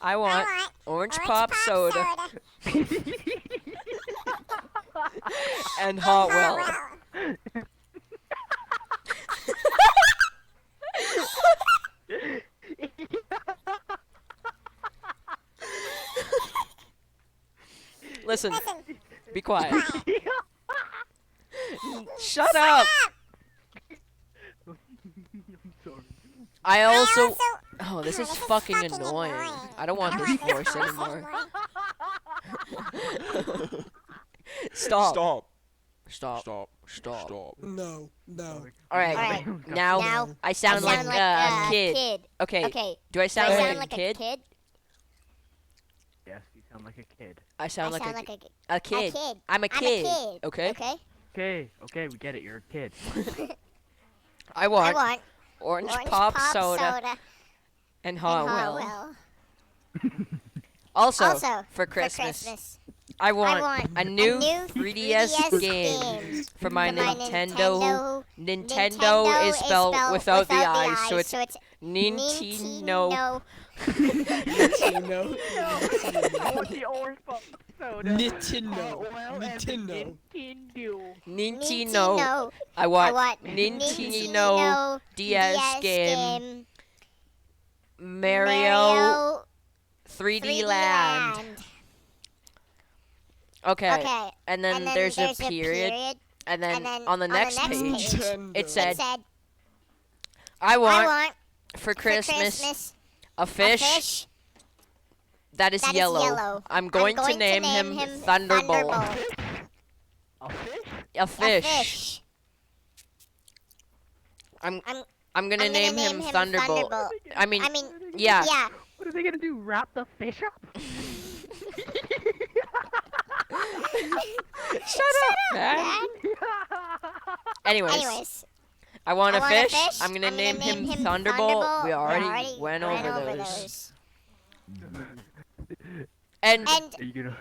I want orange pop soda and hot well. Listen, be quiet. Shut up. I'm sorry. I also. Oh, this is fucking annoying. I don't want this voice anymore. Stop. Stop. Stop. Stop. Stop. Stop. No, no. All right. Alright, Now now I sound like a kid. Okay. Okay. Do I Do sound I like sound a like kid? a kid? Yes, you sound like a kid. I I sound like sound a like a a kid. kid. I'm a kid. I'm a kid. Okay. Okay. Okay, we get it. You're a kid. I I want want orange, orange pop, pop soda, soda and and hot hot well. well. Also, Also, for for Christmas, Christmas, I I want want a new 3DS 3DS game game for my for my Nintendo. Nintendo. Nintendo is spelled without the I, so it's so it's Nintendo. Nintendo. The orange pop soda. Nintendo. Well, and Nintendo. Nintendo. Nintendo. I I want want Nintendo DS game. game. Mario 3D Land. Okay. Okay. And then there's a period. And then on the next page, Nintendo. it It said, said, I I want want for for Christmas a a fish fish that is that is yellow. yellow. I'm going to name him Thunderbolt. A fish? A A fish. fish. I'm I'm gonna I'm name gonna him name him Thunderbolt. I mean, I mean, yeah. yeah. What are they gonna do? Wrap the fish up? Shut up, man. Anyways, I want I a want fish. a fish. I'm gonna name him Thunderbolt. We already went over those. And And Are you gonna?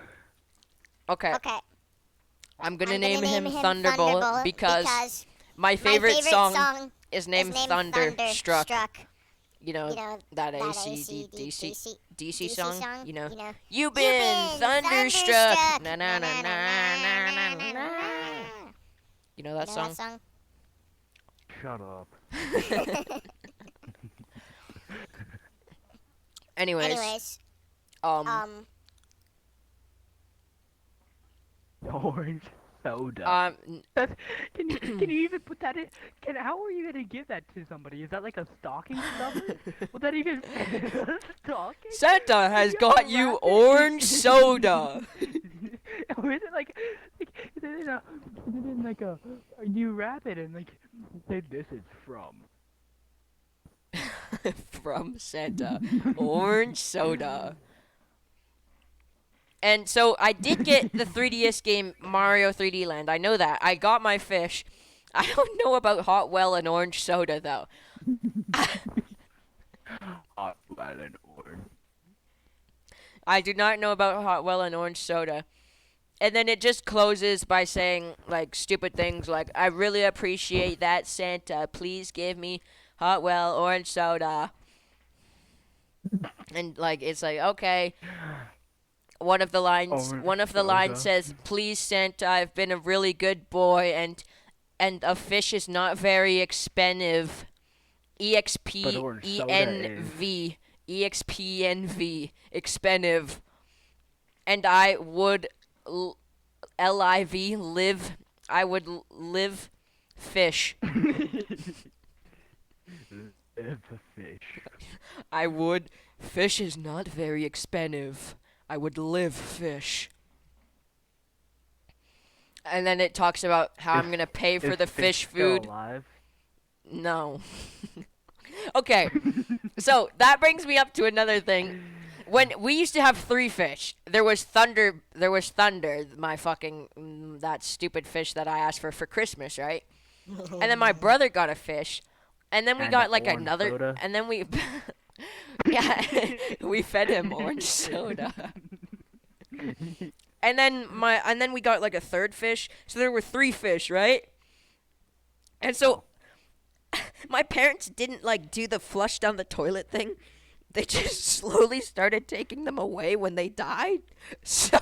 okay, okay, I'm gonna I'm name him Thunderbolt because my my favorite song is is named named Thunderstruck. You You know know, that that AC/DC DC DC song. song. You know, You know, you've You've been been thunderstruck. thunderstruck. Na na na na na na na. You know that know song? that song? Shut up. Anyways, Anyways, Orange soda. n- That's, can you even put that in? How are you gonna give that to somebody? Is that like a stocking stuffer? Will that even stocking? Santa has You got wrap you it- orange soda. Or is it like is it in like a you wrap it and like say this is from From Santa, orange soda. And so I did get the 3DS game Mario 3D Land. I know that. I got my fish. I don't know about Hot Well and orange soda though. Hot well and orange. I do not know about Hot Well and orange soda. And then it just closes by saying like stupid things like, I really appreciate that, Santa. Please give me Hot Well orange soda. And like it's like, okay. One of the lines Orange soda. says, "Please Santa, I've been a really good boy and a fish is not very expensive. But orange soda EXPENV. EXPNV. Expensive. And I would LIV live. I would live fish. If a fish. I would. Fish is not very expensive. I would live fish." And then it talks about how I'm gonna pay for Is the fish still food. alive? No. Okay. So that brings me up to another thing. When we used to have 3 fish, there was Thunder, my fucking that stupid fish that I asked for Christmas, right? And then my brother got a fish, and then we And got a like orange another, soda. and then we, yeah, we fed him orange soda. And then we got like a third fish, so there were 3 fish, right? And so my parents didn't like do the flush down the toilet thing. They just slowly started taking them away when they died. So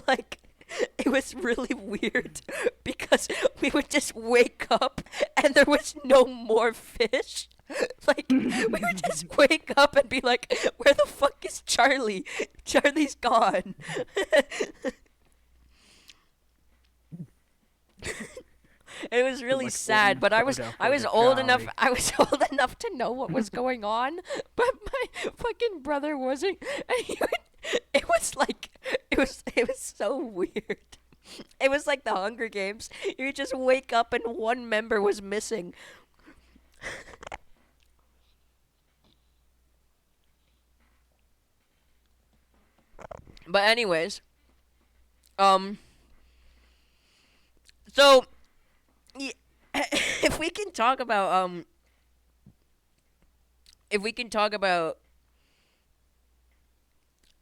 like it was really weird because we would just wake up and there was no more fish. Like we would just wake up and be like, "Where the fuck is Charlie? Charlie's gone." It was really Like sad, orange but I was soda I for was the old enough Charlie. I was old enough to know what was going on, but my fucking brother wasn't. And it was like it was so weird. It was like the Hunger Games. You would just wake up and one member was missing. But anyways, so if we can talk about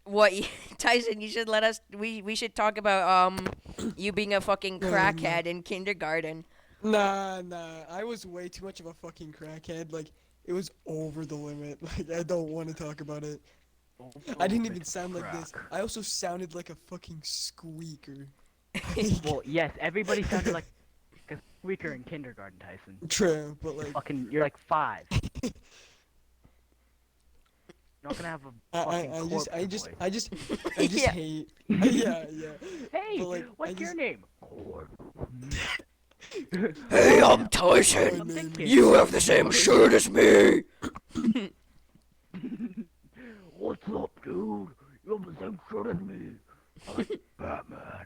what Tyson, you should let us we should talk about you being a fucking crackhead in kindergarten. Nah, I was way too much of a fucking crackhead. Like, it was over the limit. Like, I don't want to talk about it. I didn't even sound like this. I also sounded like a fucking squeaker. Well, yes, everybody sounded like a squeaker in kindergarten, Tyson. True, but like, Fucking, you're like 5. You're not gonna have a fucking I corpse just voice. Yeah. hate. Yeah. Hey, but, like, what's your name? Cord. Hey, I'm Tyson. My name is- You have the same shirt as me. What's up, dude? You have the same shirt as me. I like Batman.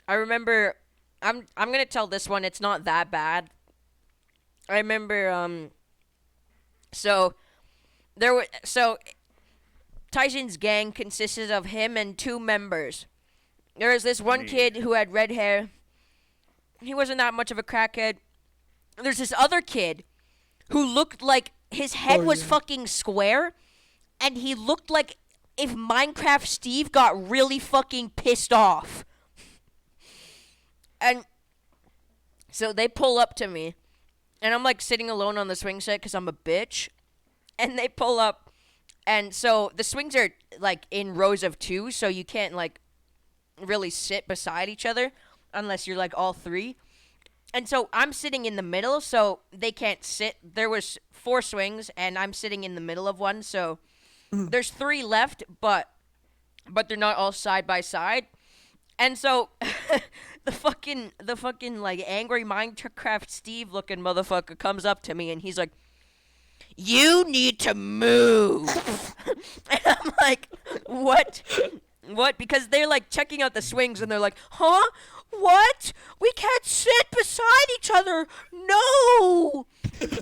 I remember I'm gonna tell this one, it's not that bad. I remember so Tyson's gang consisted of him and 2 members. There was this one Me. kid who had red hair. He wasn't that much of a crackhead. There's this other kid who looked like his head Oh, was yeah. fucking square, and he looked like if Minecraft Steve got really fucking pissed off. And so they pull up to me, and I'm like sitting alone on the swing set because I'm a bitch. And they pull up, and so the swings are like in rows of 2, so you can't like really sit beside each other unless you're like all 3. And so I'm sitting in the middle, so they can't sit. There was 4 swings, and I'm sitting in the middle of one, so there's 3 left, but they're not all side by side. And so the fucking like angry Minecraft Steve looking motherfucker comes up to me and he's like, "You need to move." And I'm like, "What? What?" Because they're like checking out the swings and they're like, "Huh? What? We can't sit beside each other. No."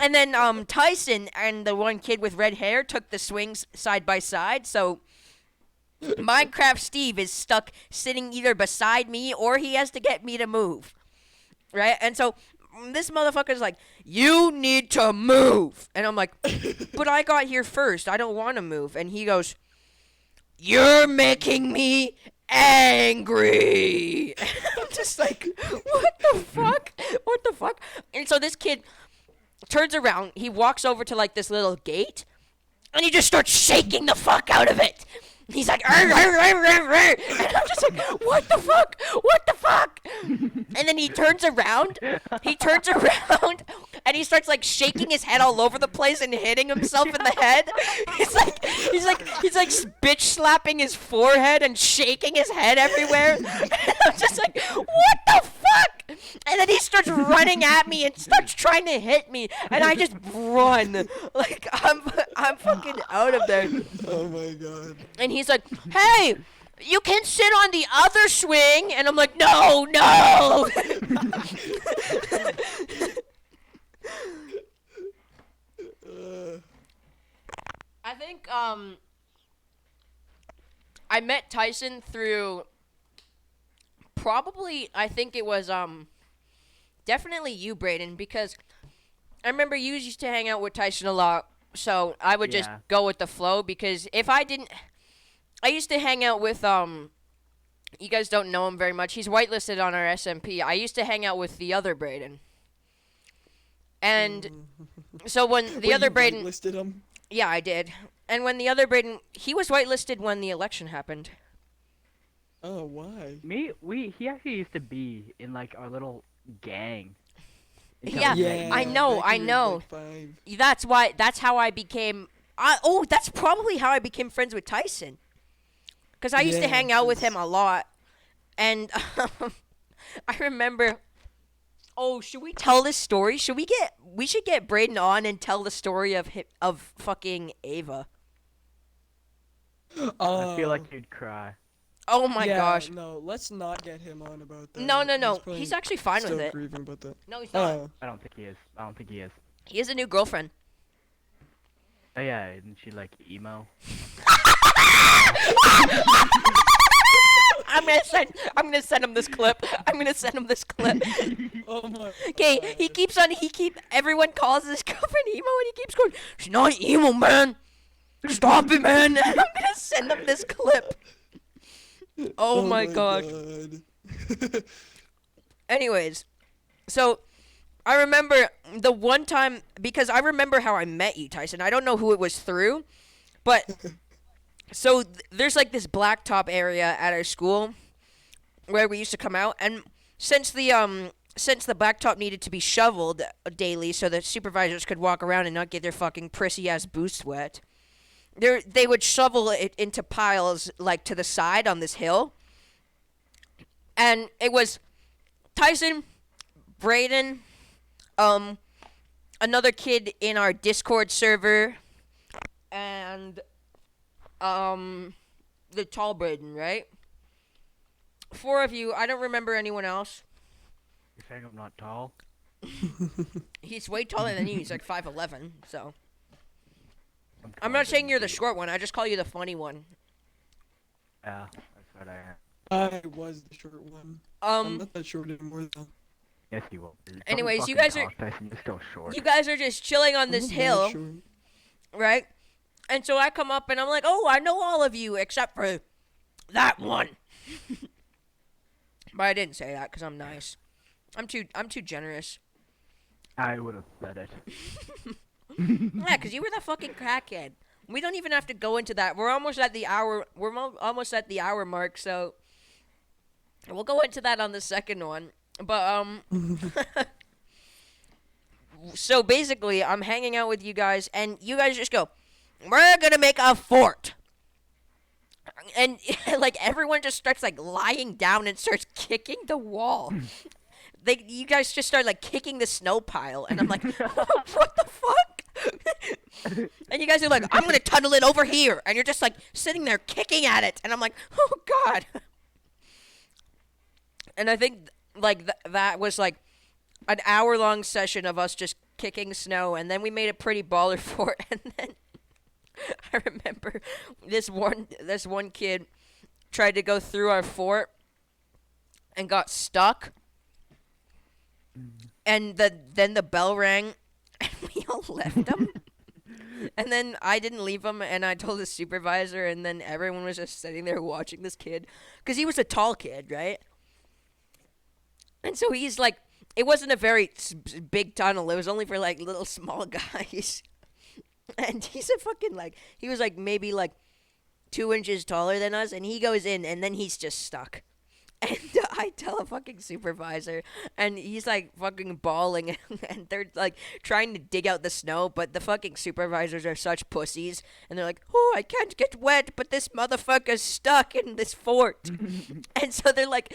And then Tyson and the one kid with red hair took the swings side by side. So Minecraft Steve is stuck sitting either beside me or he has to get me to move. Right? And so this motherfucker's like, "You need to move." And I'm like, "But I got here first. I don't want to move." And he goes, "You're making me angry." And I'm just like, "What the fuck? What the fuck?" And so this kid turns around, he walks over to like this little gate, and he just starts shaking the fuck out of it. He's like, "Arr, arr, arr, arr, arr." And I'm just like, "What the fuck? What the fuck?" And then he turns around, and he starts like shaking his head all over the place and hitting himself in the head. He's like bitch slapping his forehead and shaking his head everywhere. And I'm just like, "What the fuck?" And then he starts running at me and starts trying to hit me, and I just run. Like I'm fucking out of there. Oh my god. And he's like, "Hey, you can sit on the other swing." And I'm like, "No, no." I think I met Tyson through probably, I think it was definitely you, Brayden, because I remember you used to hang out with Tyson a lot, so I would just Yeah. go with the flow, because if I didn't, I used to hang out with you guys don't know him very much. He's whitelisted on our SMP. I used to hang out with the other Brayden. And so when the Wait, other you Brayden, listed him. yeah, I did. And when the other Brayden, he was whitelisted when the election happened. Oh, why? He actually used to be in like our little gang. until Yeah, we met I you. know, back I when you know. were, like, 5. That's how I became. That's probably how I became friends with Tyson. Because I used to Yeah, hang out with 'cause- him a lot, and I remember. Oh, should we tell this story? We should get Brayden on and tell the story of fucking Ava. I feel like you'd cry. Oh my yeah, gosh. No, let's not get him on about that. No. probably He's actually fine still with it. grieving about that. No, he's not. Oh, I don't think he is. He has a new girlfriend. Oh yeah, isn't she like emo? I'm gonna send him this clip. oh my. Okay, everyone calls his girlfriend emo, and he keeps going, "She's not emo, man. Stop it, man." I'm gonna send him this clip. Oh my god. Anyways, so I remember the one time, because I remember how I met you, Tyson. I don't know who it was through, but so there's like this blacktop area at our school where we used to come out, and since the blacktop needed to be shoveled daily so that supervisors could walk around and not get their fucking prissy ass boots wet, they would shovel it into piles like to the side on this hill, and it was Tyson, Brayden, another kid in our Discord server, and the tall Brayden, right? 4 of you. I don't remember anyone else. You're saying I'm not tall? He's way taller than you. He's like 5'11", so. I'm not saying you're the short one. I just call you the funny one. Yeah, that's what I am. I was the short one. I'm not that short anymore though. Yes, you will. Don't Anyways, you fucking guys are- talk, Tyson, you're still short. You guys are just chilling on this I'm not hill, short. right? And so I come up and I'm like, "Oh, I know all of you except for that one." But I didn't say that because I'm nice. I'm too generous. I would have said it. Yeah, because you were the fucking crackhead. We don't even have to go into that. We're almost at the hour. Almost at the hour mark, so we'll go into that on the second one. But so basically, I'm hanging out with you guys, and you guys just go, "We're gonna make a fort." And like everyone just starts like lying down and starts kicking the wall. You guys just start like kicking the snow pile, and I'm like, "What the fuck?" And you guys are like, "I'm gonna tunnel it over here," and you're just like sitting there kicking at it, and I'm like, "Oh god." And I think like that was like an hour-long session of us just kicking snow, and then we made a pretty baller fort, and then I remember this one kid tried to go through our fort and got stuck, and then the bell rang, and we all left him. And then I didn't leave him, and I told the supervisor, and then everyone was just sitting there watching this kid, because he was a tall kid, right? And so he's like, it wasn't a very big tunnel. It was only for like little small guys. And he's a fucking like, he was like maybe like 2 inches taller than us, and he goes in, and then he's just stuck. And I tell a fucking supervisor, and he's like fucking bawling, and they're like trying to dig out the snow, but the fucking supervisors are such pussies, and they're like, oh, I can't get wet, but this motherfucker's stuck in this fort. And so they're like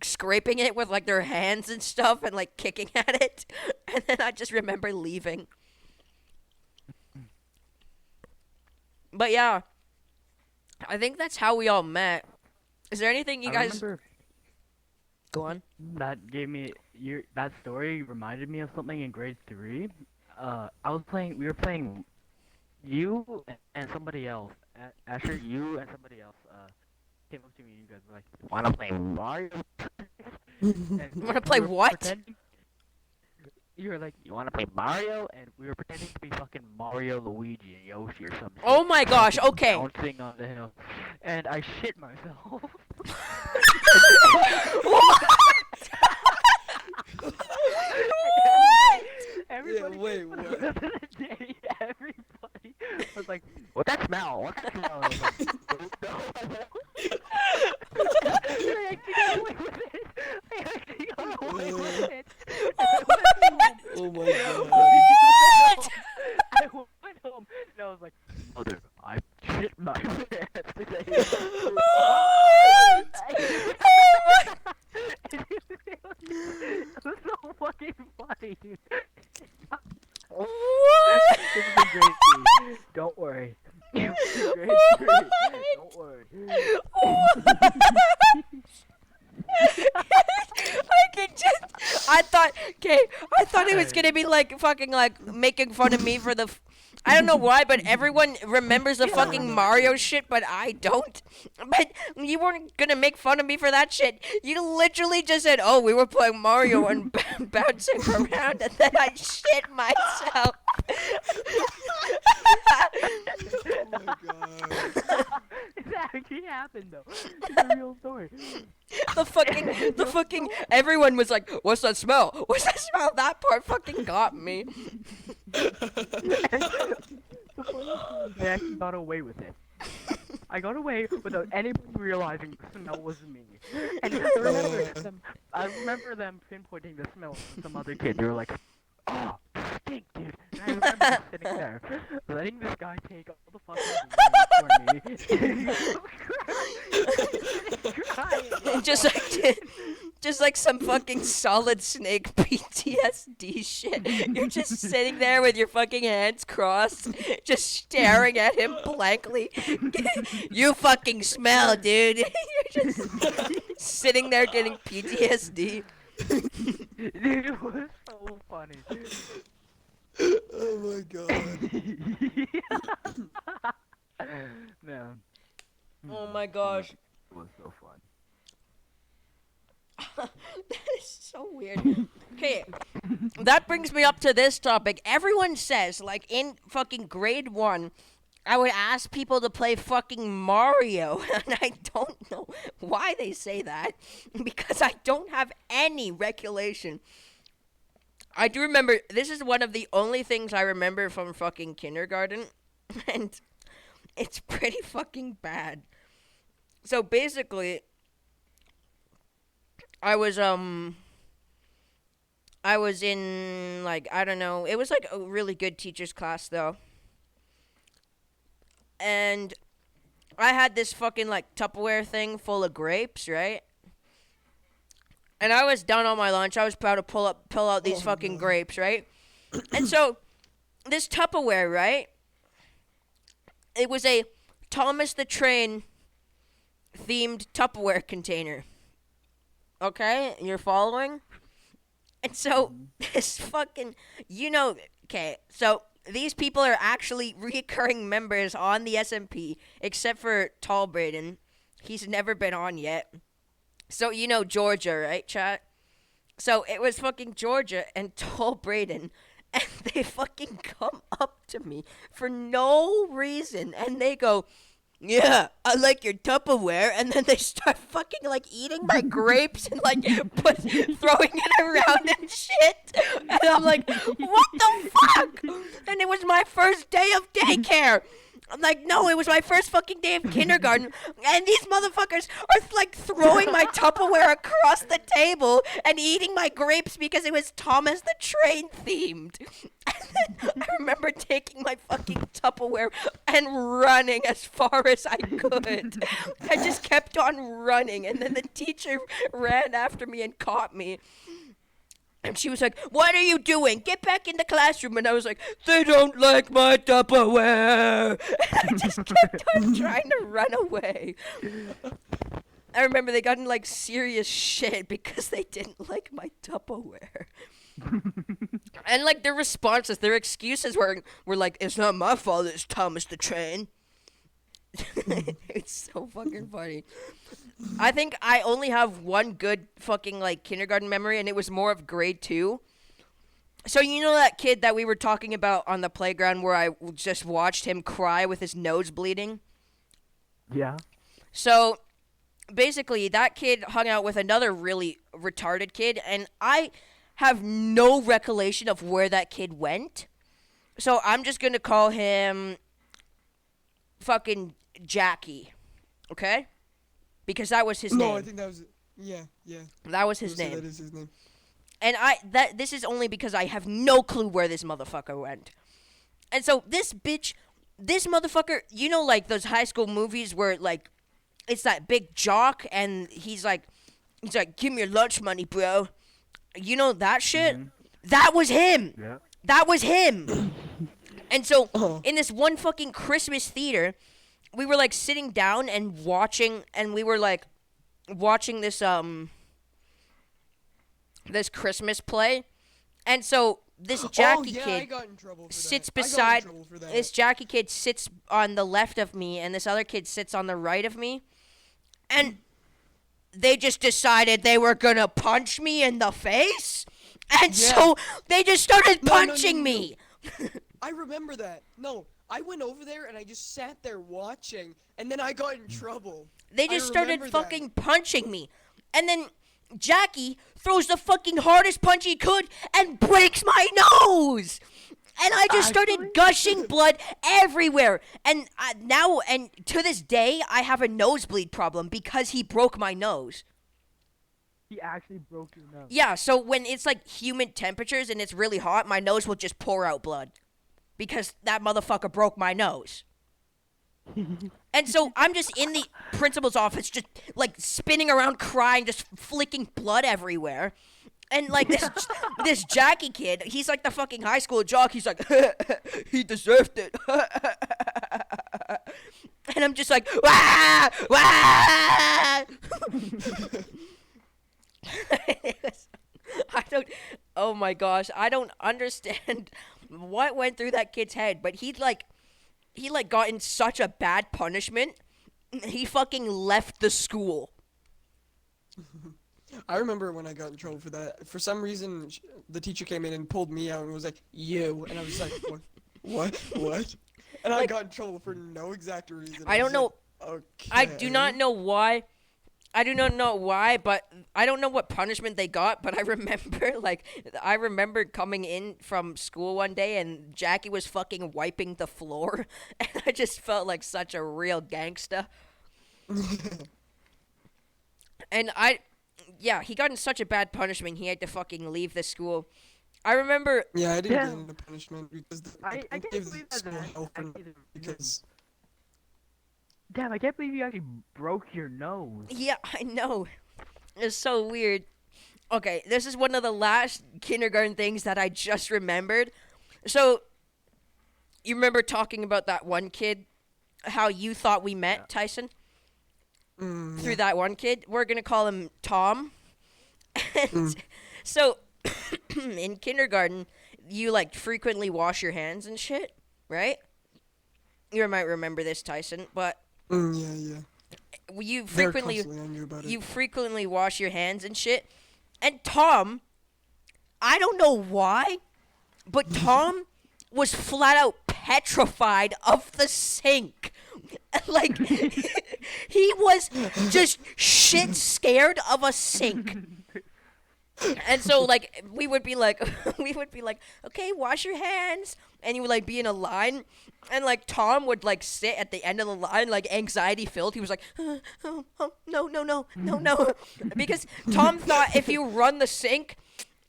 scraping it with like their hands and stuff, and like kicking at it. And then I just remember leaving. But yeah, I think that's how we all met. Is there anything you I guys remember go on? that gave me that story reminded me of something in grade 3. We were playing you and somebody else. Asher, you and somebody else came up to me and you guys were like, "Wanna play Mario?" And Wanna play we were what? You were like, "You wanna play Mario?" And we were pretending to be fucking Mario, Luigi, and Yoshi or something. Oh my gosh, okay. Bouncing on the hill, and I shit myself. Everybody, wait, what? the other day, everybody was like, "What's that smell? What's that smell?" And I was like, I actually got away with it. I actually got away with it. Oh my god. I went home and I was like, "Mother, I shit my pants today." It was so fucking funny. What? This is in grade 3. Don't worry. It was in grade 3. Don't worry. I thought it was gonna be like fucking like making fun of me for the. I don't know why, but everyone remembers the fucking Mario shit, but I don't. But you weren't gonna make fun of me for that shit. You literally just said, "Oh, we were playing Mario and bouncing around," and then I shit myself. Oh my god. It actually happened though. It's a real story. The fucking, everyone was like, "What's that smell? What's that smell?" That part fucking got me. I actually got away with it. I got away without anybody realizing the smell was me. And I remember them pinpointing the smell to some other kid. They were like, "Oh, stink, dude." And I remember just sitting there, letting this guy take all the fucking blame for me. Crying. just like some fucking Solid Snake PTSD shit. You're just sitting there with your fucking hands crossed, just staring at him blankly. You fucking smell, dude. You're just sitting there getting PTSD. Dude, it was so funny. Oh my god. Man. Oh my gosh. It was so fun. That is so weird. Okay, that brings me up to this topic. Everyone says, like, in fucking grade 1, I would ask people to play fucking Mario, and I don't know why they say that, because I don't have any recollection. I do remember, this is one of the only things I remember from fucking kindergarten, and it's pretty fucking bad. So basically, I was in, like, I don't know, it was like a really good teacher's class though. And I had this fucking like Tupperware thing full of grapes, right? And I was done on my lunch. I was about to pull out these fucking grapes, right? And so this Tupperware, right? It was a Thomas the Train themed Tupperware container. Okay, you're following? And so this fucking, okay, so these people are actually recurring members on the SMP, except for Tall Braden. He's never been on yet. So you know Georgia, right, chat? So it was fucking Georgia and Tall Braden, and they fucking come up to me for no reason, and they go, "Yeah, I like your Tupperware," and then they start fucking like eating my grapes and like throwing it around and shit. And I'm like, "What the fuck?" And it was my first day of daycare. I'm like, no, it was my first fucking day of kindergarten, and these motherfuckers are like throwing my Tupperware across the table and eating my grapes because it was Thomas the Train themed. And then I remember taking my fucking Tupperware and running as far as I could. I just kept on running, and then the teacher ran after me and caught me. And she was like, "What are you doing? Get back in the classroom." And I was like, "They don't like my Tupperware." And I just kept on trying to run away. I remember they got in like serious shit because they didn't like my Tupperware. And like their responses, their excuses were like, "It's not my fault, it's Thomas the Train." It's so fucking funny. I think I only have one good fucking like kindergarten memory, and it was more of grade 2. So you know that kid that we were talking about on the playground where I just watched him cry with his nose bleeding? Yeah. So basically that kid hung out with another really retarded kid, and I have no recollection of where that kid went. So I'm just gonna call him fucking Jackie. Okay? Because that was his name. No, I think that was. Yeah. That was his We'll say name. That is his name. And this is only because I have no clue where this motherfucker went. And so this motherfucker, you know, like those high school movies where like it's that big jock and he's like, "Give me your lunch money, bro." You know that shit? Mhm. That was him. Yeah. That was him. And so Oh. in this one fucking Christmas theater, we were like sitting down and watching, and we were like watching this this Christmas play. And so this Jackie I kid got in trouble for sits that. I got in beside trouble for that. this Jackie kid sits on the left of me, and this other kid sits on the right of me. And they just decided they were gonna punch me in the face. And Yeah. so they just started No, punching no. me. I remember that. No, I went over there and I just sat there watching, and then I got in trouble. They I just started remember that. fucking punching me. And then Jackie throws the fucking hardest punch he could and breaks my nose. And I just started Actually? gushing blood everywhere. And now, and to this day, I have a nosebleed problem because he broke my nose. He actually broke your nose. Yeah, so when it's like humid temperatures and it's really hot, my nose will just pour out blood. Because that motherfucker broke my nose. And so I'm just in the principal's office, just like spinning around crying, just flicking blood everywhere. And like this Jackie kid, he's like the fucking high school jock. He's like, he deserved it. And I'm just like, wah, wah. Oh my gosh, I don't understand what went through that kid's head, but he got in such a bad punishment, he fucking left the school. I remember when I got in trouble for that. For some reason, the teacher came in and pulled me out and was like, "You," and I was like, "What?" And I Like- got in trouble for no exact reason. I don't was know. like, okay. I do not know why. I do not know why, but I don't know what punishment they got, but I remember coming in from school one day and Jackie was fucking wiping the floor, and I just felt like such a real gangsta. And yeah, he got in such a bad punishment, he had to fucking leave the school. I remember, Yeah, I didn't Yeah. get into punishment because I didn't can't give believe the that school there's health and- actually- because Damn, I can't believe you actually broke your nose. yeah, I know. It's so weird. Okay, this is one of the last kindergarten things that I just remembered. So, you remember talking about that one kid? How you thought we met, Yeah. Tyson? Mm, Through that one kid? We're going to call him Tom. And so, in kindergarten, you like frequently wash your hands and shit, right? You might remember this, Tyson, but Yeah. you They're frequently constantly on you about it. you frequently wash your hands and shit. And Tom, I don't know why, but Tom was flat out petrified of the sink. Like he was just shit scared of a sink. And so like we would be like okay, wash your hands, and you would like be in a line, and like Tom would like sit at the end of the line like anxiety filled. He was like no, because Tom thought if you run the sink,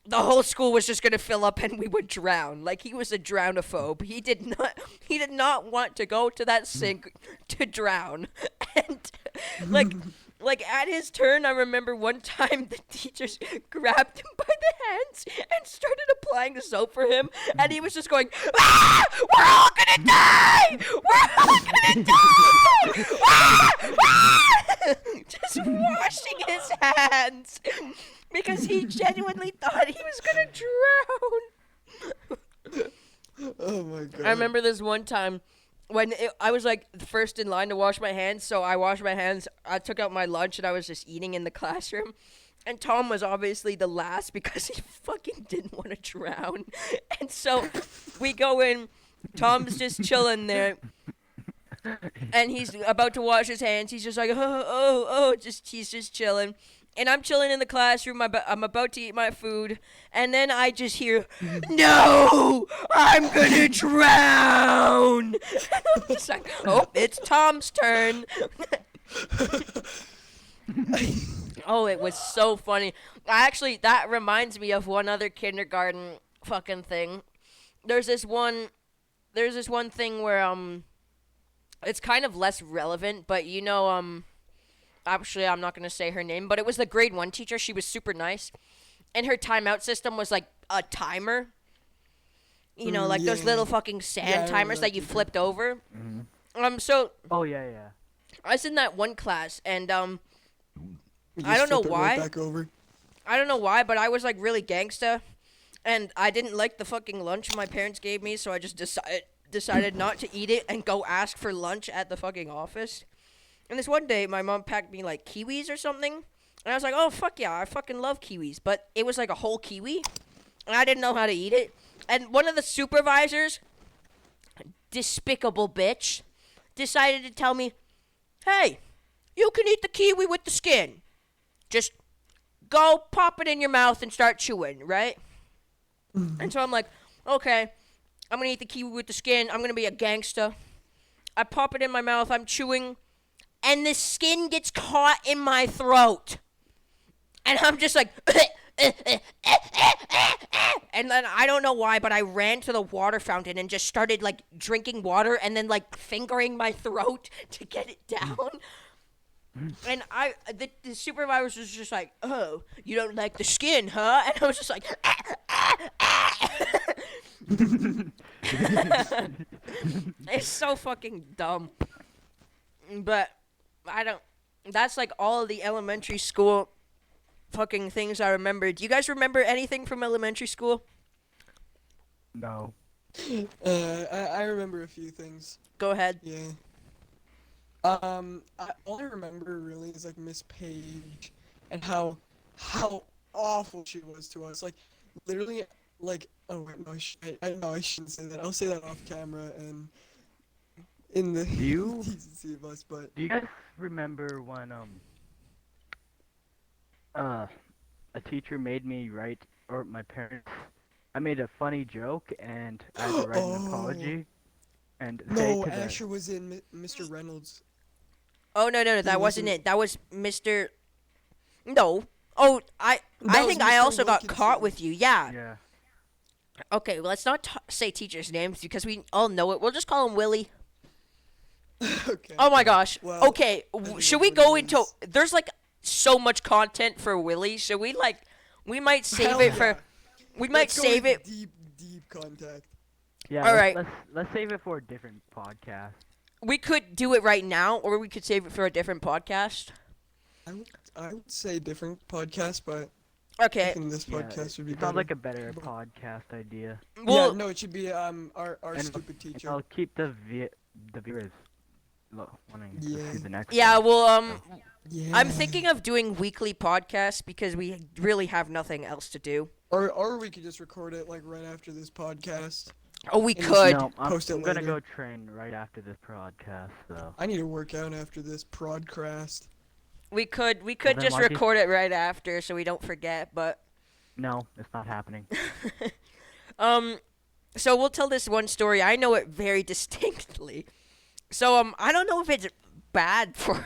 the whole school was just gonna fill up and we would drown. Like he was a drownophobe. He did not want to go to that sink to drown. And like at his turn, I remember one time the teachers grabbed him by the hands and started applying soap for him, and he was just going, "Ah, we're all gonna die! We're all gonna die! Ah, ah!" Just washing his hands because he genuinely thought he was gonna drown. Oh my god. I remember this one time when I was like the first in line to wash my hands, so I washed my hands. I took out my lunch and I was just eating in the classroom. And Tom was obviously the last because he fucking didn't want to drown. And so we go in, Tom's just chilling there. And he's about to wash his hands. He's just like, he's just chilling. And I'm chilling in the classroom. I'm about to eat my food. And then I just hear, "No, I'm going to drown." And I'm just like, oh, it's Tom's turn. Oh, it was so funny. That reminds me of one other kindergarten fucking thing. There's this one thing where, it's kind of less relevant, but actually, I'm not going to say her name, but it was the grade 1 teacher. She was super nice. And her timeout system was like a timer. Like those yeah. little fucking sand Yeah, I remember timers that that you teacher. flipped over. So Oh yeah. I was in that one class, and You I don't just know flip it right why. back over. I don't know why, but I was like really gangsta, and I didn't like the fucking lunch my parents gave me, so I just decided not to eat it and go ask for lunch at the fucking office. And this one day, my mom packed me like kiwis or something, and I was like, "Oh fuck yeah, I fucking love kiwis," but it was like a whole kiwi, and I didn't know how to eat it. And one of the supervisors, despicable bitch, decided to tell me, "Hey, you can eat the kiwi with the skin. Just go pop it in your mouth and start chewing, right?" And so I'm like, okay, I'm going to eat the kiwi with the skin. I'm going to be a gangsta. I pop it in my mouth. I'm chewing. And the skin gets caught in my throat. And I'm just like, and then I don't know why, but I ran to the water fountain and just started like drinking water and then like fingering my throat to get it down. And the supervisor was just like, "Oh, you don't like the skin, huh?" And I was just like, It's so fucking dumb. But that's like all of the elementary school fucking things I remember. Do you guys remember anything from elementary school? No. I remember a few things. Go ahead. Yeah. All I remember really is like Miss Page and how awful she was to us. Like, literally, like, oh wait, no, I shouldn't say that. I'll say that off camera and in the You- decency of us. But Do you guys remember when a teacher made me write, or my parents, I made a funny joke and I had to write an Oh. apology and say no, to the Asher was in Mr. Reynolds. Oh no, that He wasn't wasn't- it. That was Mr. No. Oh, I That think was I Mr. also got caught Wilkinson. with you. Yeah. yeah. Okay, well, let's not say teachers' names because we all know it. We'll just call him Willie. Okay. Oh my gosh. Well, Okay, think should that's we what go it into? is. There's like so much content for Willie. Should we like? We might save Hell it yeah. for. We might Let's go save in it. Deep contact. Yeah. All let's, right. Let's save it for a different podcast. We could do it right now, or we could save it for a different podcast. I would say different podcast, but Okay. And this Yeah, podcast would be it better. sounds like a better podcast idea. Well, yeah, no, it should be our And- stupid And teacher. I'll keep the viewers wanting to Yeah. see the next yeah, one. well, Yeah. I'm thinking of doing weekly podcasts because we really have nothing else to do. Or we could just record it like right after this podcast. Oh, we And you could. No, I'm post it gonna later. go train right after this podcast, so. I need to work out after this podcast. We could then just Marky- record it right after so we don't forget, but No, it's not happening. so we'll tell this one story. I know it very distinctly. So I don't know if it's bad for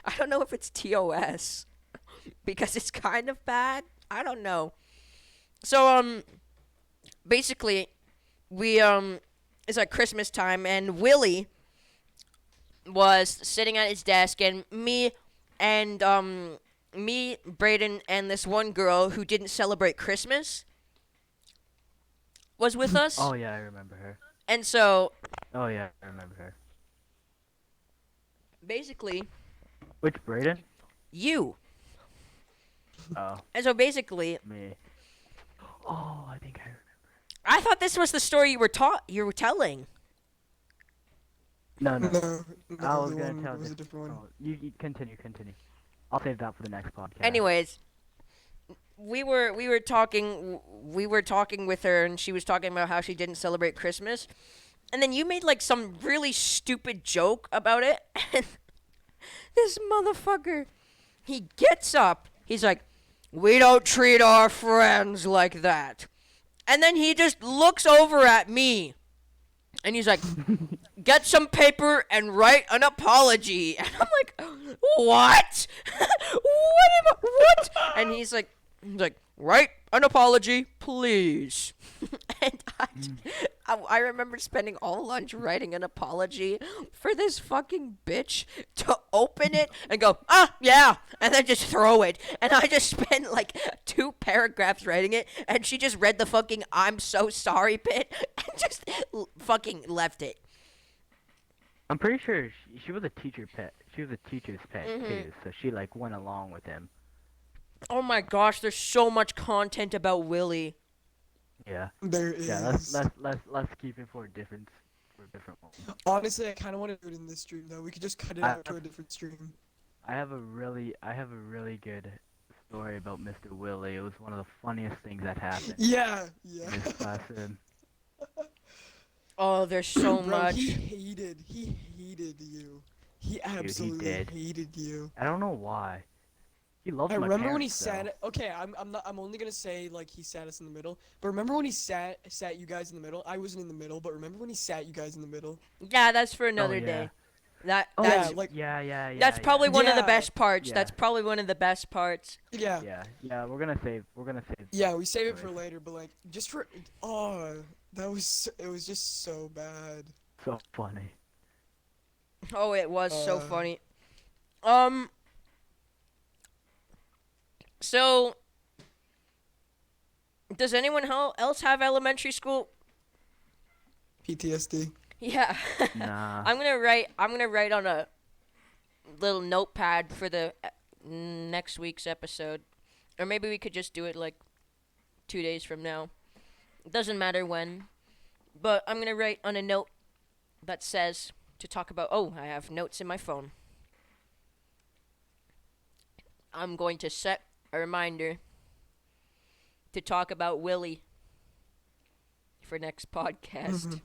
I don't know if it's TOS because it's kind of bad. I don't know. So basically we it's like Christmas time and Willie was sitting at his desk and me, Brayden, and this one girl who didn't celebrate Christmas was with us. Oh yeah, I remember her. And so Oh yeah, I remember her. basically Which Brayden? you. Oh, And so basically me. Oh, I think I remember. I thought this was the story you were telling. No, no. No, I was the gonna one tell was a this. different one. Oh, you continue. I'll save that for the next podcast. Anyways, we were talking with her and she was talking about how she didn't celebrate Christmas. And then you made like some really stupid joke about it. And this motherfucker, he gets up. He's like, "We don't treat our friends like that." And then he just looks over at me. And he's like, "Get some paper and write an apology." And I'm like, "What? What? And he's like, "Write an apology, please." And I remember spending all lunch writing an apology for this fucking bitch to open it and go, "Ah, yeah," and then just throw it. And I just spent like 2 paragraphs writing it, and she just read the fucking "I'm so sorry" bit and just fucking left it. I'm pretty sure she was a teacher pet. She was a teacher's pet Mhm. too, so she like went along with him. Oh my gosh, there's so much content about Willie. Yeah. There is. Yeah. Let's keep it for a different one. Honestly, I kind of want to do it in this stream though. We could just cut it out to a different stream. I have a really good story about Mr. Willie. It was one of the funniest things that happened Yeah, in yeah. this classroom. Oh, there's so Bro, much. he hated you. He absolutely did. hated you. I don't know why. He loved I my remember when he parents, sat. Okay, I'm only gonna say like he sat us in the middle. But remember when he sat you guys in the middle? I wasn't in the middle, but remember when he sat you guys in the middle? Yeah, that's for though. another Oh, yeah. day. That's yeah, like Yeah. that's probably one of the Yeah. best parts. Yeah. That's probably one of the best parts. yeah, Yeah. We're gonna save. yeah. We save it for stories. later, but like just for it was just so bad. So funny. Oh, it was so Uh. funny. So does anyone else have elementary school? PTSD. Yeah. Nah. I'm gonna write on a little notepad for the next week's episode, or maybe we could just do it like 2 days from now. It doesn't matter when, but I'm gonna write on a note that says to talk about. Oh, I have notes in my phone. I'm going to set a reminder to talk about Willie for next podcast. Mhm.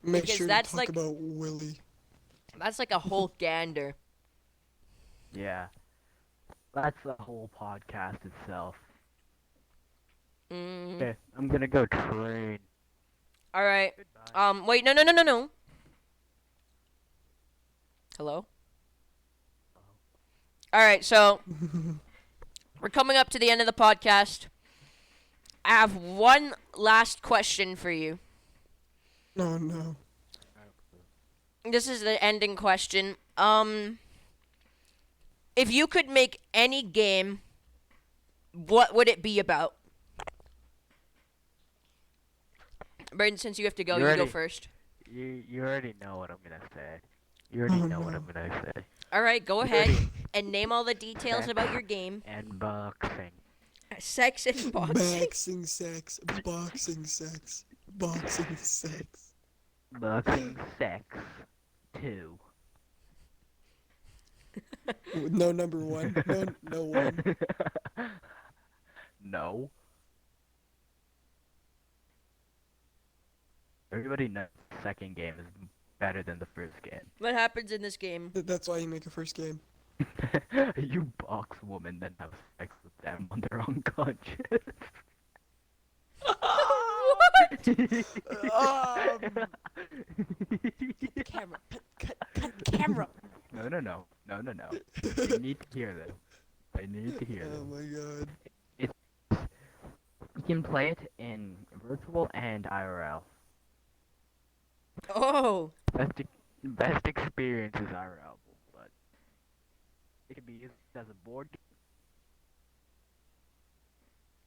Make Because sure that's to talk like- about Willie. That's like a whole gander. Yeah. That's the whole podcast itself. Mm. Okay, I'm gonna go train. All right. Goodbye. Wait, no. Hello? All right, so we're coming up to the end of the podcast. I have one last question for you. No. This is the ending question. If you could make any game, what would it be about? Braden, since you have to go, You you go already- first. You already know what I'm gonna say. You already Oh, know what no. I'm gonna say. All right, go ahead and name all the details about your game. Unboxing. Sex and boxing. Boxing sex. Boxing sex. Boxing sex. Boxing sex 2. No number one. No one. No. Everybody knows the second game is better than the first game. What happens in this game? That's why you make a first game. You box women then have sex with them when they're unconscious. What? Camera. Cut camera. No. I need to hear this. I need to hear Oh this. my god. You can play it in virtual and IRL. Oh. Best experience is IRL, but it can be used as a board game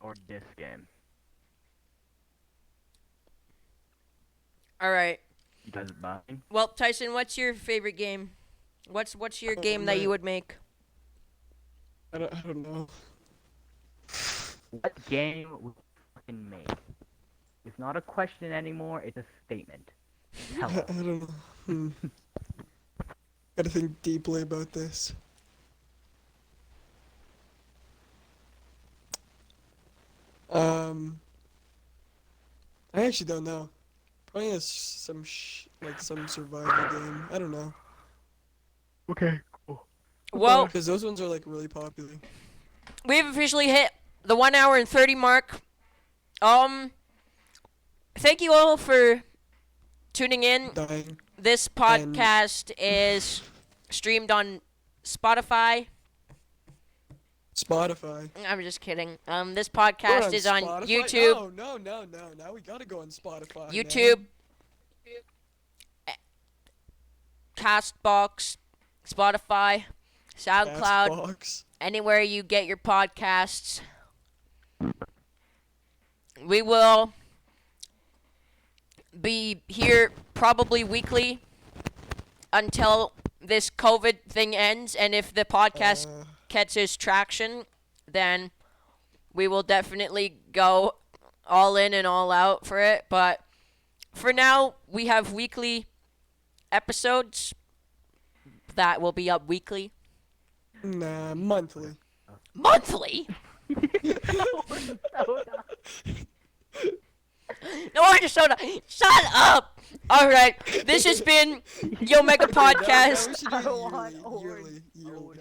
or disc game. All right. You guys mind? Well, Tyson, what's your favorite game? What's your Oh, game that you man. would make? I don't know. What game would you fucking make? It's not a question anymore, it's a statement. Tell I us. don't know. Gotta think deeply about this. I actually don't know. Probably some some survival game. I don't know. Okay, cool. Well, Because those ones are like really popular. we've officially hit the 1 hour and 30 mark. Thank you all for tuning in. Dying. This podcast is streamed on Spotify. Spotify. I'm just kidding. This We're podcast is on Spotify? YouTube. No. Now we gotta go on Spotify. man. YouTube, Castbox, Spotify, SoundCloud, Castbox. anywhere you get your podcasts. We will be here probably weekly until this COVID thing ends, and if the podcast catches traction, then we will definitely go all in and all out for it. But for now, we have weekly episodes that will be up weekly. Nah, monthly. Monthly? No orange soda. Shut up. All right. This has been Yo Mega We Podcast. should do yearly.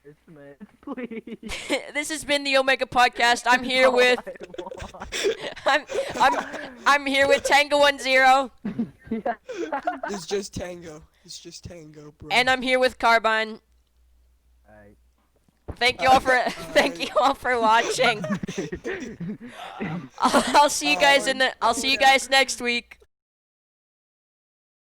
Christmas, please. This has been the Omega Podcast. I'm here with I'm here with Tango10, It's just Tango. It's just Tango, bro. and I'm here with Carbine. Alright. Thank you all for watching. I'll see you guys I'll see you guys next week.